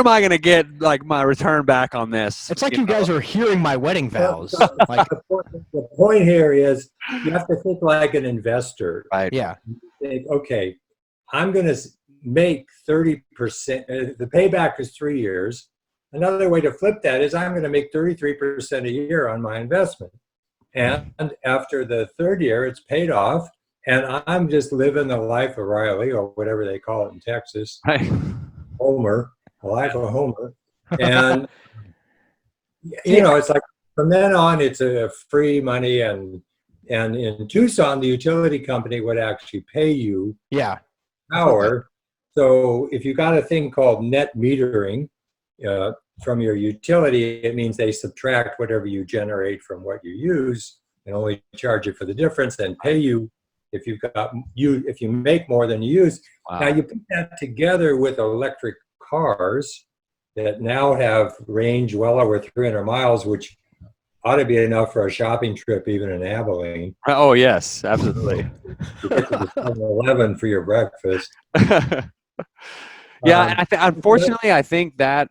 Speaker 4: I going to get like my return back on this?
Speaker 3: It's like you guys are hearing my wedding vows. Like,
Speaker 5: the point here is you have to think like an investor.
Speaker 4: Right.
Speaker 3: Yeah.
Speaker 5: Think, okay, I'm going to make 30%. The payback is 3 years. Another way to flip that is I'm going to make 33% a year on my investment. And after the 3rd year, it's paid off. And I'm just living the life of Riley, or whatever they call it in Texas.
Speaker 4: Right.
Speaker 5: Homer, a life of Homer. And, it's like from then on, it's a free money. And And in Tucson, the utility company would actually pay you
Speaker 3: Yeah.
Speaker 5: power. So if you got a thing called net metering from your utility, it means they subtract whatever you generate from what you use and only charge you for the difference, and pay you if if you make more than you use.
Speaker 4: Wow.
Speaker 5: Now you put that together with electric cars that now have range well over 300 miles, which ought to be enough for a shopping trip, even in Abilene.
Speaker 4: Oh yes, absolutely.
Speaker 5: You get to the 7-Eleven for your breakfast.
Speaker 4: Yeah, and unfortunately, I think that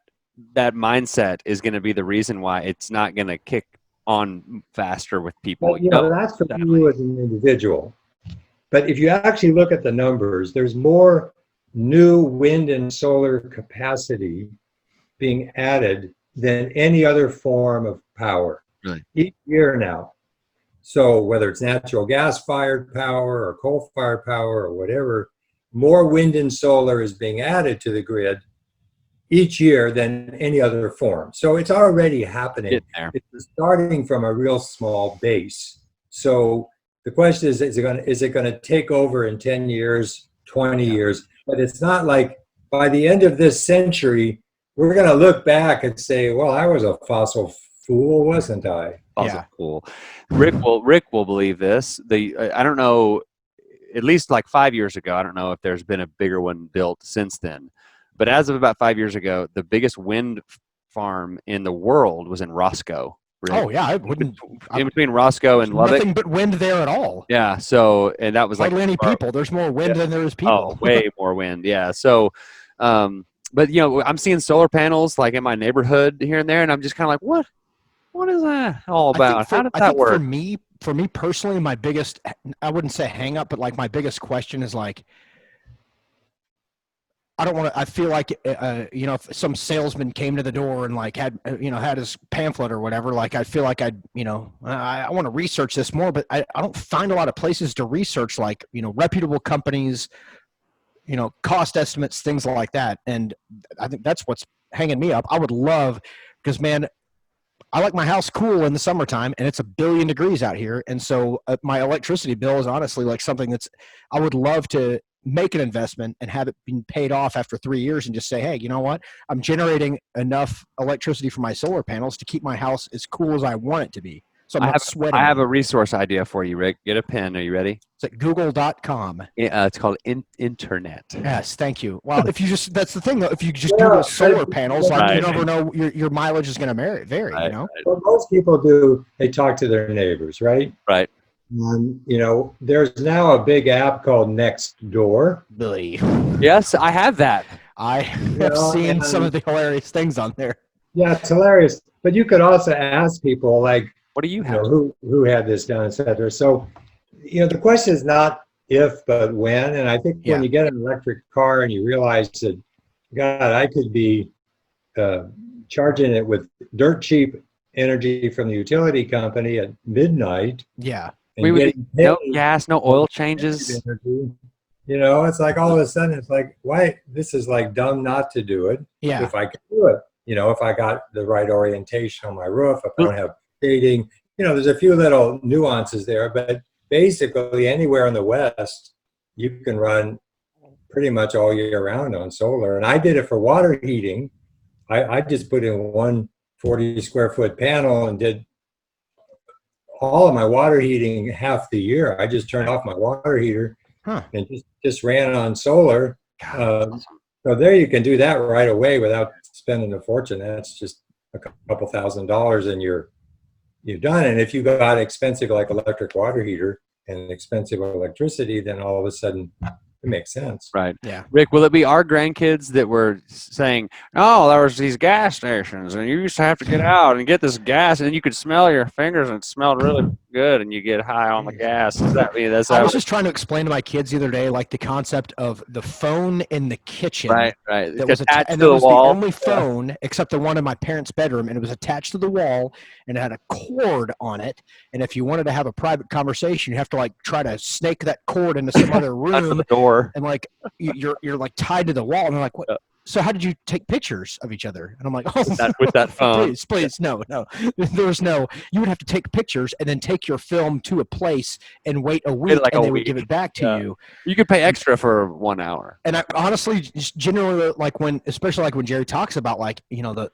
Speaker 4: mindset is going to be the reason why it's not going to kick on faster with people.
Speaker 5: Well, that's for you as an individual. But if you actually look at the numbers, there's more new wind and solar capacity being added than any other form of power.
Speaker 4: Really?
Speaker 5: Each year now. So whether it's natural gas-fired power or coal-fired power or whatever, more wind and solar is being added to the grid each year than any other form. So it's already happening. It's starting from a real small base. So the question is it going to take over in 10 years, 20 years? But it's not like by the end of this century, we're going to look back and say, well, I was a fossil fool, wasn't I?
Speaker 4: Fossil fool. Rick will believe this. I don't know, at least like 5 years ago, I don't know if there's been a bigger one built since then. But as of about 5 years ago, the biggest wind farm in the world was in Roscoe. Rick.
Speaker 3: Oh yeah, I wouldn't.
Speaker 4: In between Roscoe and Lubbock.
Speaker 3: Nothing but wind there at all.
Speaker 4: Yeah. So, and that was
Speaker 3: hardly any people. There's more wind than there is people.
Speaker 4: Oh, way more wind. Yeah. So, but I'm seeing solar panels like in my neighborhood here and there, and I'm just kind of like, what is that all about? How does that work?
Speaker 3: For me personally, my biggest, I wouldn't say hang up, but like my biggest question is like, I feel like, if some salesman came to the door and like had his pamphlet or whatever, like I feel like I want to research this more, but I don't find a lot of places to research, like, reputable companies, cost estimates, things like that. And I think that's what's hanging me up. I would love, because man, I like my house cool in the summertime, and it's 1 billion degrees out here. And so my electricity bill is honestly like something I would love to make an investment and have it being paid off after 3 years and just say, hey, you know what? I'm generating enough electricity for my solar panels to keep my house as cool as I want it to be. So I'm not sweating.
Speaker 4: I have a resource idea for you, Rick. Get a pen. Are you ready?
Speaker 3: It's at google.com.
Speaker 4: It's called internet.
Speaker 3: Yes, thank you. Well, that's the thing though. If you just Google solar panels, like you never know, your mileage is going to vary.
Speaker 4: Right,
Speaker 5: What most people do, they talk to their neighbors, right?
Speaker 4: Right.
Speaker 5: There's now a big app called Nextdoor.
Speaker 3: Billy.
Speaker 4: Yes, I have that.
Speaker 3: I have seen some of the hilarious things on there.
Speaker 5: Yeah, it's hilarious. But you could also ask people, like,
Speaker 4: what do you have?
Speaker 5: Who had this done, et cetera. So, the question is not if, but when. And I think when you get an electric car and you realize that, God, I could be charging it with dirt cheap energy from the utility company at midnight.
Speaker 3: Yeah.
Speaker 4: No gas, no oil changes.
Speaker 5: Energy. It's like all of a sudden it's like, why? This is like dumb not to do it.
Speaker 3: Yeah.
Speaker 5: If I could do it, if I got the right orientation on my roof, if I don't have shading, there's a few little nuances there, but basically anywhere in the West, you can run pretty much all year round on solar. And I did it for water heating. I just put in one 40 square foot panel and did all of my water heating half the year. I just turned off my water heater and just ran on solar. So there you can do that right away without spending a fortune. That's just a couple $1,000s and you're done. And if you got expensive like electric water heater and expensive electricity, then all of a sudden it makes sense.
Speaker 4: Right.
Speaker 3: Yeah.
Speaker 4: Rick, will it be our grandkids that were saying, oh, there was these gas stations and you used to have to get out and get this gas and then you could smell your fingers and it smelled really good and you get high on the gas?
Speaker 3: I was just trying to explain to my kids the other day, like the concept of the phone in the kitchen.
Speaker 4: Right.
Speaker 3: That was attached to the wall. The only phone except the one in my parents' bedroom, and it was attached to the wall and it had a cord on it. And if you wanted to have a private conversation, you have to like try to snake that cord into some other room.
Speaker 4: The door.
Speaker 3: And like you're like tied to the wall, and they're like, "What? so how did you take pictures of each other? And I'm like, oh,
Speaker 4: with that phone.
Speaker 3: please, no. There's no, you would have to take pictures and then take your film to a place and wait a week,
Speaker 4: like
Speaker 3: and
Speaker 4: a
Speaker 3: they would
Speaker 4: week.
Speaker 3: give it back to you.
Speaker 4: You could pay extra for 1 hour.
Speaker 3: And I honestly, just generally, like especially like when Jerry talks about like, you know,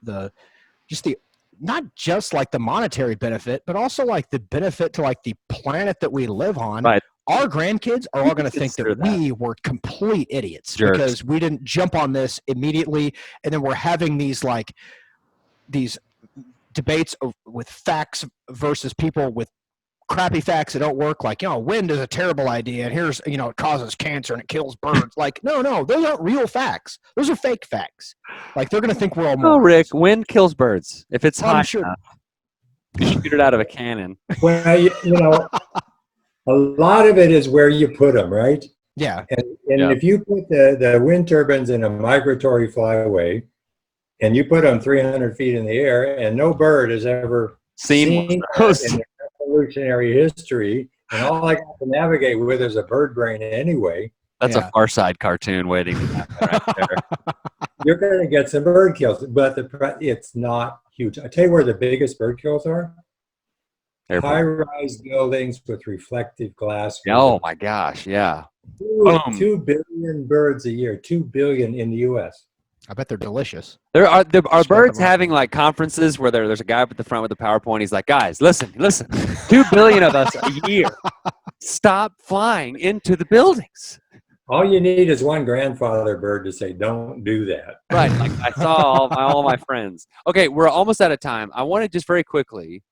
Speaker 3: not just like the monetary benefit, but also like the benefit to like the planet that we live on.
Speaker 4: Right.
Speaker 3: Our grandkids are all going to think that we were complete idiots because we didn't jump on this immediately. And then we're having these debates with facts versus people with crappy facts that don't work. Like, you know, wind is a terrible idea. And here's, you know, it causes cancer and it kills birds. Like, no, those aren't real facts. Those are fake facts. Like, they're going to think we're all morons.
Speaker 4: Oh, Rick, wind kills birds. If it's hot
Speaker 3: sure.
Speaker 4: enough, you shoot it out of a cannon.
Speaker 5: Well, you know, a lot of it is where you put them, right?
Speaker 3: Yeah.
Speaker 5: And if you put the wind turbines in a migratory flyway and you put them 300 feet in the air and no bird has ever seen that in their evolutionary history, and all I got to navigate with is a bird brain anyway.
Speaker 4: That's a Far Side cartoon waiting to happen right there.
Speaker 5: You're going to get some bird kills, but it's not huge. I tell you where the biggest bird kills are. High-rise buildings with reflective glass.
Speaker 4: Oh my gosh! Yeah,
Speaker 5: 2 billion birds a year. 2 billion in the U.S.
Speaker 3: I bet they're delicious.
Speaker 4: Are birds having like conferences where there's a guy up at the front with the PowerPoint? He's like, guys, listen. 2 billion of us a year. Stop flying into the buildings.
Speaker 5: All you need is one grandfather bird to say, "Don't do that."
Speaker 4: Right. Like I saw all my friends. Okay, we're almost out of time. I want to just very quickly.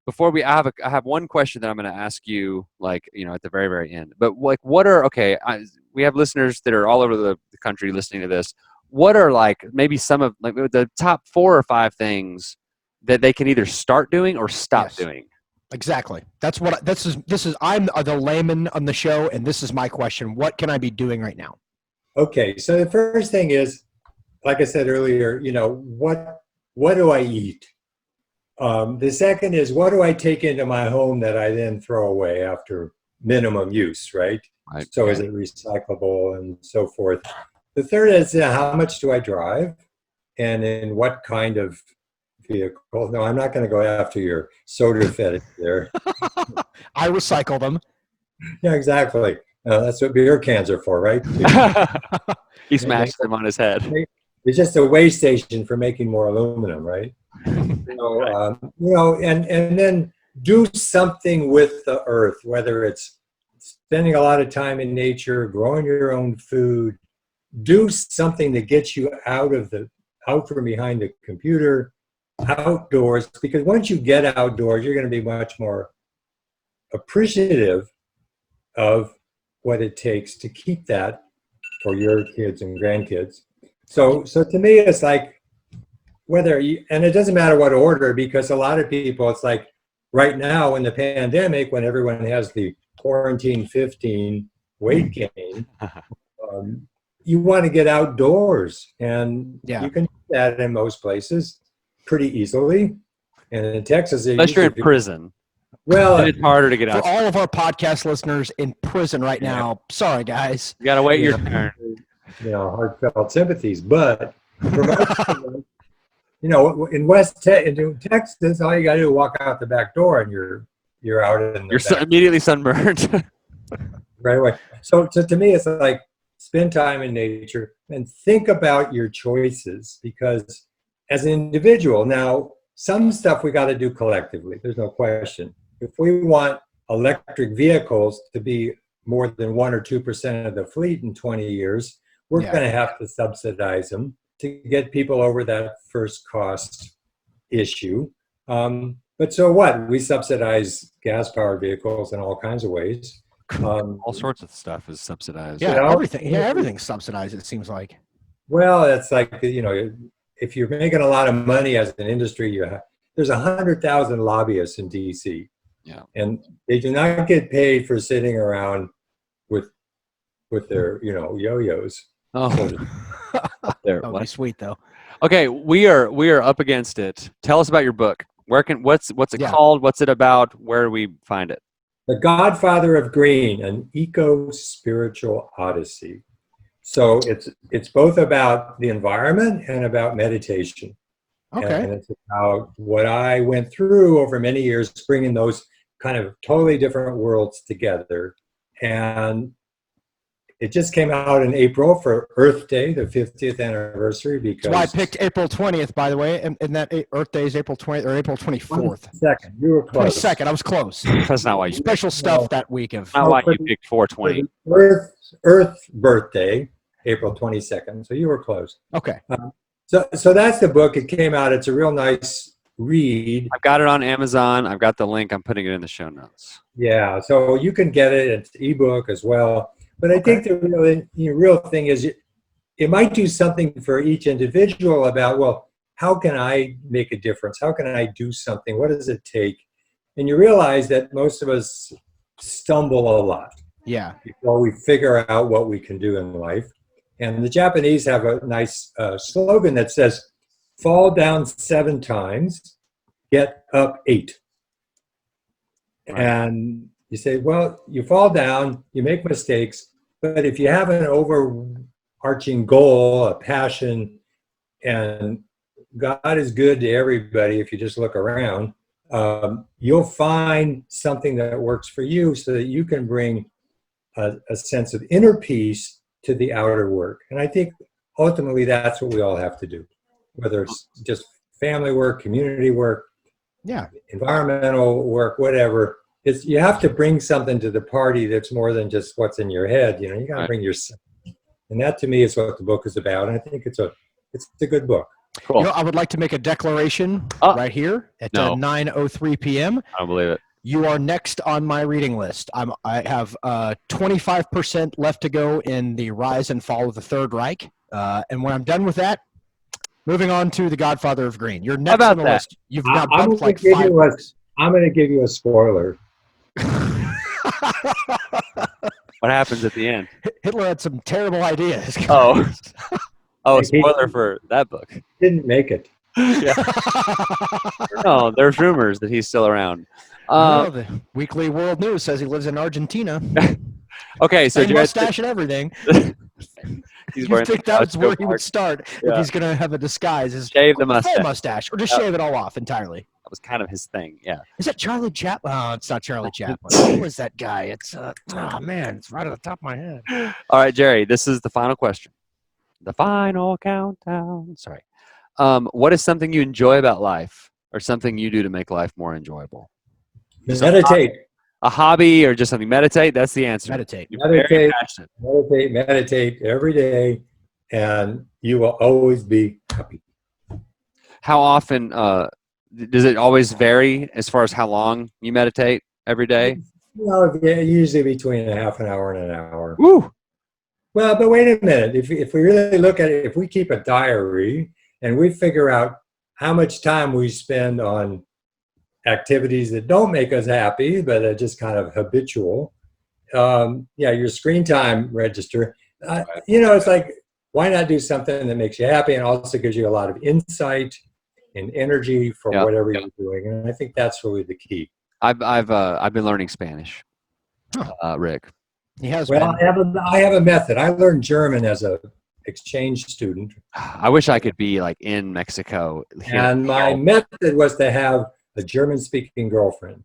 Speaker 4: Before I have one question that I'm going to ask you, like, you know, at the very, very end. But like, we have listeners that are all over the country listening to this. What are like maybe some of like the top 4 or 5 things that they can either start doing or stop doing?
Speaker 3: Exactly. That's what this is. I'm the layman on the show, and this is my question. What can I be doing right now?
Speaker 5: Okay, so the first thing is, like I said earlier, you know, what do I eat? The second is, what do I take into my home that I then throw away after minimum use, right? So is it recyclable and so forth? The third is, how much do I drive and in what kind of vehicle? No, I'm not going to go after your soda fetish there.
Speaker 3: I recycle them.
Speaker 5: Yeah, exactly. That's what beer cans are for, right?
Speaker 4: He smashed them on his head.
Speaker 5: It's just a way station for making more aluminum, right? So, you know, and then do something with the earth, whether it's spending a lot of time in nature, growing your own food. Do something that gets you out from behind the computer, outdoors, because once you get outdoors, you're going to be much more appreciative of what it takes to keep that for your kids and grandkids. So to me, it's like, and it doesn't matter what order, because a lot of people, it's like right now in the pandemic, when everyone has the quarantine 15 weight gain, you want to get outdoors, and you can do that in most places pretty easily. And in Texas,
Speaker 4: unless you're in prison,
Speaker 5: well,
Speaker 4: it's harder to get out.
Speaker 3: For all of our podcast listeners in prison right now, sorry guys,
Speaker 4: you gotta wait your turn.
Speaker 5: You know, heartfelt sympathies, but for most you know, in Texas, all you got to do is walk out the back door, and you're out in the
Speaker 4: You're immediately sunburned
Speaker 5: right away. So to me, it's like spend time in nature and think about your choices, because as an individual, now some stuff we got to do collectively. There's no question. If we want electric vehicles to be more than 1 or 2% of the fleet in 20 years, we're going to have to subsidize them to get people over that first cost issue. But so what? We subsidize gas-powered vehicles in all kinds of ways.
Speaker 4: All sorts of stuff is subsidized.
Speaker 3: Yeah,
Speaker 5: You know?
Speaker 3: everything. Yeah, everything's subsidized. It seems like.
Speaker 5: Well, it's like, you know, if you're making a lot of money as an industry, there's 100,000 lobbyists in D.C.
Speaker 4: Yeah,
Speaker 5: and they do not get paid for sitting around with their, you know, yo-yos.
Speaker 4: Oh, there.
Speaker 3: That would be sweet though.
Speaker 4: Okay, we are up against it. Tell us about your book. What's it called? What's it about? Where do we find it?
Speaker 5: The Godfather of Green, an Eco-Spiritual Odyssey. So it's both about the environment and about meditation.
Speaker 3: Okay.
Speaker 5: And it's about what I went through over many years, bringing those kind of totally different worlds together. And it just came out in April for Earth Day, the 50th anniversary. Because
Speaker 3: That's why I picked April 20th, by the way, and that Earth Day is April 20th or April 24th.
Speaker 5: 22nd. You were close.
Speaker 3: 22nd. I was close.
Speaker 4: That's not why you
Speaker 3: Special stuff that week of.
Speaker 4: not why you picked 420.
Speaker 5: Earth birthday, April 22nd. So you were close.
Speaker 3: Okay.
Speaker 5: So that's the book. It came out. It's a real nice read.
Speaker 4: I've got it on Amazon. I've got the link. I'm putting it in the show notes.
Speaker 5: Yeah, so you can get it. It's ebook as well. But I think the real thing is it might do something for each individual about, well, how can I make a difference? How can I do something? What does it take? And you realize that most of us stumble a lot
Speaker 3: Yeah.
Speaker 5: before we figure out what we can do in life. And the Japanese have a nice slogan that says, fall down 7 times, get up 8.
Speaker 4: Right.
Speaker 5: And you say, well, you fall down, you make mistakes, but if you have an overarching goal, a passion, and God is good to everybody if you just look around, you'll find something that works for you so that you can bring a sense of inner peace to the outer work. And I think ultimately that's what we all have to do, whether it's just family work, community work,
Speaker 3: Yeah.
Speaker 5: environmental work, whatever. You have to bring something to the party that's more than just what's in your head. You got to bring yourself. And that to me is what the book is about. And I think it's a good book.
Speaker 4: Cool.
Speaker 3: I would like to make a declaration right here at 9:03 p.m.
Speaker 4: I don't believe it.
Speaker 3: You are next on my reading list. I have 25% left to go in the rise and fall of the Third Reich. And when I'm done with that, moving on to the Godfather of Green. You're next on the list. You've now bumped like 5 books.
Speaker 5: I'm going to give you a spoiler.
Speaker 4: What happens at the end?
Speaker 3: Hitler had some terrible ideas.
Speaker 4: Oh, a spoiler for that book.
Speaker 5: Didn't make it.
Speaker 4: Yeah. No, there's rumors that he's still around.
Speaker 3: The Weekly World News says he lives in Argentina.
Speaker 4: Okay, so
Speaker 3: Same mustache and everything.
Speaker 4: He's
Speaker 3: You think that's where he would start if
Speaker 4: Yeah.
Speaker 3: he's going to have a disguise? Is
Speaker 4: Shave the
Speaker 3: full
Speaker 4: mustache.
Speaker 3: mustache, or just shave it all off entirely.
Speaker 4: That was kind of his thing. Yeah.
Speaker 3: Is that Charlie Chaplin? Oh, it's not Charlie Chaplin. Who was that guy? It's oh man, it's right at the top of my head.
Speaker 4: All right, Jerry. This is the final question. The final countdown. Sorry. What is something you enjoy about life, or something you do to make life more enjoyable?
Speaker 5: Meditate.
Speaker 4: A hobby, or just something? Meditate. That's the answer.
Speaker 3: Meditate.
Speaker 4: You're very passionate.
Speaker 5: Meditate every day, and you will always be happy.
Speaker 4: How often does it always vary as far as how long you meditate every day?
Speaker 5: Usually between a half an hour and an hour.
Speaker 4: Woo!
Speaker 5: Well, but wait a minute. If we really look at it, if we keep a diary and we figure out how much time we spend on activities that don't make us happy, but are just kind of habitual, your screen time register, it's like, why not do something that makes you happy and also gives you a lot of insight and energy for whatever you're doing? And I think that's really the key.
Speaker 4: I've been learning Spanish, Rick.
Speaker 3: He has.
Speaker 5: Well, I have a method. I learned German as a exchange student.
Speaker 4: I wish I could be like in Mexico.
Speaker 5: And my method was to have a German-speaking girlfriend.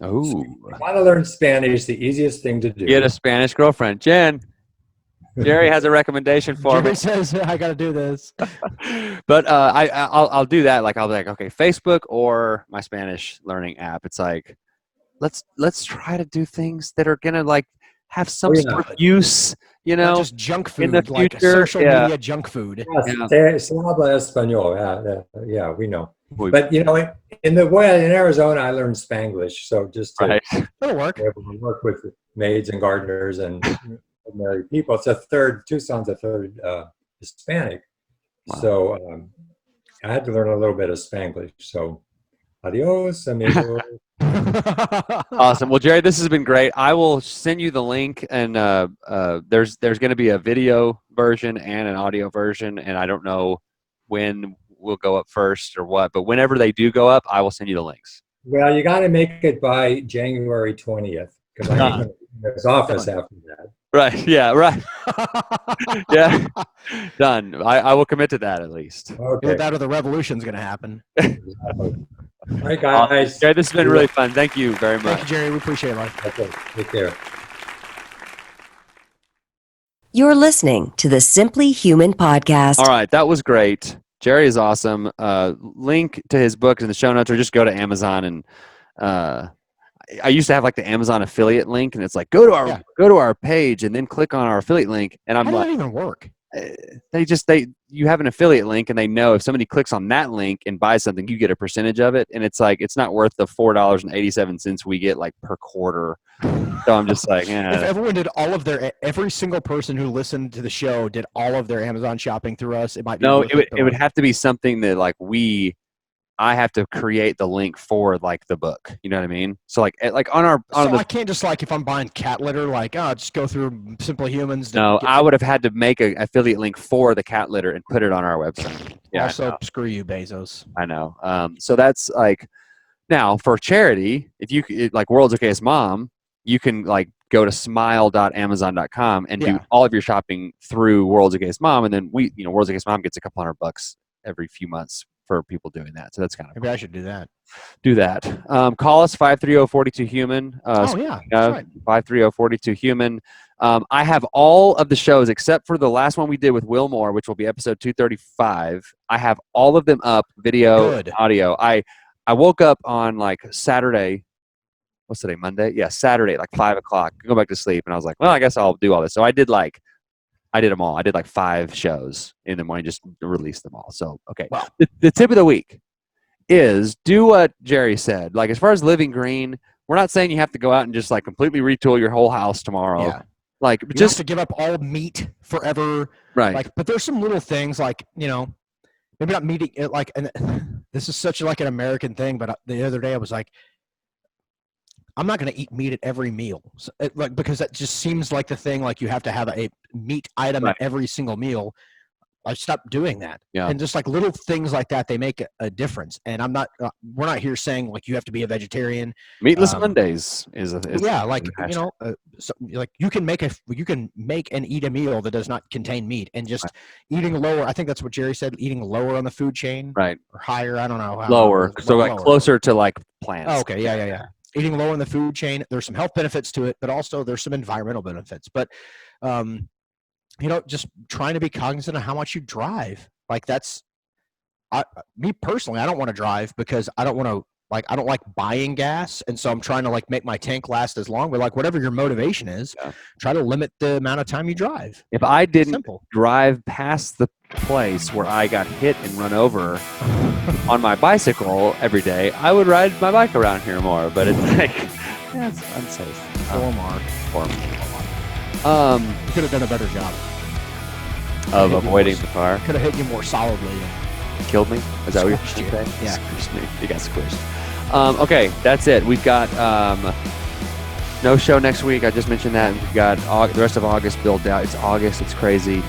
Speaker 4: Oh,
Speaker 5: So if you want to learn Spanish, the easiest thing to do.
Speaker 4: get a Spanish girlfriend, Jen. Jerry has a recommendation for
Speaker 3: Jerry
Speaker 4: me.
Speaker 3: says I got to do this.
Speaker 4: But I'll do that. Like I'll be like, okay, Facebook or my Spanish learning app. It's like, let's try to do things that are gonna like have some sort of use.
Speaker 3: Not just junk food,
Speaker 4: in the
Speaker 3: like
Speaker 4: future,
Speaker 3: social media junk food.
Speaker 5: Yes, se habla español. Yeah, we know.
Speaker 4: We-
Speaker 5: But in Arizona, I learned Spanglish. So just to
Speaker 4: Right.
Speaker 3: It'll work.
Speaker 5: be able to work with maids and gardeners and married people. Tucson's a third Hispanic.
Speaker 4: Wow.
Speaker 5: So I had to learn a little bit of Spanglish. So adios, amigo.
Speaker 4: Awesome. Well, Jerry, this has been great. I will send you the link, and there's going to be a video version and an audio version, and I don't know when will go up first or what, but whenever they do go up, I will send you the links.
Speaker 5: Well, you got to make it by January 20th because I'm in his office after that.
Speaker 4: Right. Yeah. Right. Yeah, done. I will commit to that at least.
Speaker 3: Either
Speaker 5: Okay.
Speaker 3: that or the revolution's going to happen.
Speaker 5: Exactly. All right, guys.
Speaker 4: Okay, this has been really fun. Thank you very much.
Speaker 3: Thank you, Jerry. We appreciate it, Mike.
Speaker 5: Okay. Take care.
Speaker 1: You're listening to the Simply Human podcast.
Speaker 4: All right, that was great. Jerry is awesome. Link to his books in the show notes, or just go to Amazon and I used to have like the Amazon affiliate link, and it's like go to our page and then click on our affiliate link, and I'm
Speaker 3: How does
Speaker 4: like,
Speaker 3: that even work?
Speaker 4: you have an affiliate link, and they know if somebody clicks on that link and buys something, you get a percentage of it, and it's like it's not worth the $4.87 we get like per quarter. So I'm just like,
Speaker 3: If everyone did every single person who listened to the show did all of their Amazon shopping through us, it might be
Speaker 4: no,
Speaker 3: worth
Speaker 4: it would have to be something that like I have to create the link for like the book. You know what I mean? So like
Speaker 3: I can't just like if I'm buying cat litter, like just go through Simply Humans.
Speaker 4: No, I would have had to make an affiliate link for the cat litter and put it on our website. Yeah,
Speaker 3: also, screw you, Bezos.
Speaker 4: I know. So that's like now for charity. If you like World's Okayest Mom, you can like go to smile.amazon.com and do all of your shopping through World's Okayest Mom, and then World's Okayest Mom gets a couple $100 every few months for people doing that. So that's kind of
Speaker 3: Maybe I should do that.
Speaker 4: Do that. Call us 530-42-HUMAN.
Speaker 3: That's right.
Speaker 4: 530-42-HUMAN. I have all of the shows except for the last one we did with Will Moore, which will be episode 235. I have all of them up, video, and audio. I woke up on like Saturday. What's today? Monday? Yeah, Saturday at like 5 o'clock. Go back to sleep, and I was like, well, I guess I'll do all this. So I did them all. I did like 5 shows in the morning, just released them all. So, okay.
Speaker 3: Wow.
Speaker 4: The tip of the week is do what Jerry said. Like as far as living green, we're not saying you have to go out and just like completely retool your whole house tomorrow.
Speaker 3: Yeah.
Speaker 4: Like
Speaker 3: You
Speaker 4: just
Speaker 3: have to give up all meat forever.
Speaker 4: right.
Speaker 3: Like, but there's some little things like, maybe not meeting it like, and this is such like an American thing, but the other day I was like, I'm not going to eat meat at every meal, because that just seems like the thing. Like you have to have a meat item at every single meal. I stopped doing that, and just like little things like that, they make a difference. And I'm not. We're not here saying like you have to be a vegetarian.
Speaker 4: Meatless Mondays is
Speaker 3: like like you can make and eat a meal that does not contain meat, and just eating lower. I think that's what Jerry said. Eating lower on the food chain,
Speaker 4: right,
Speaker 3: or higher. I don't know.
Speaker 4: Lower, so like closer to like plants.
Speaker 3: Oh, okay, yeah. Eating lower in the food chain, there's some health benefits to it, but also there's some environmental benefits. But, just trying to be cognizant of how much you drive. Like me personally, I don't want to drive because I don't like buying gas. And so I'm trying to like make my tank last as long, but like whatever your motivation is, try to limit the amount of time you drive.
Speaker 4: If I didn't drive past the place where I got hit and run over on my bicycle every day, I would ride my bike around here more, but it's like, it's unsafe.
Speaker 3: Poor Mark.
Speaker 4: You
Speaker 3: could have done a better job
Speaker 4: of avoiding the car.
Speaker 3: Could have hit you more solidly.
Speaker 4: Killed me? Is that what you're saying? Yeah. Squished me. You got squished. Okay, that's it. We've got no show next week. I just mentioned that. We've got the rest of August built out. It's August. It's crazy.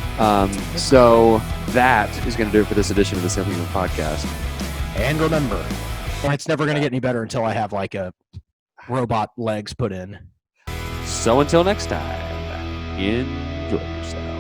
Speaker 4: So that is going to do it for this edition of the Simply Human podcast.
Speaker 3: And remember, it's never going to get any better until I have like a robot legs put in.
Speaker 4: So until next time, enjoy yourself.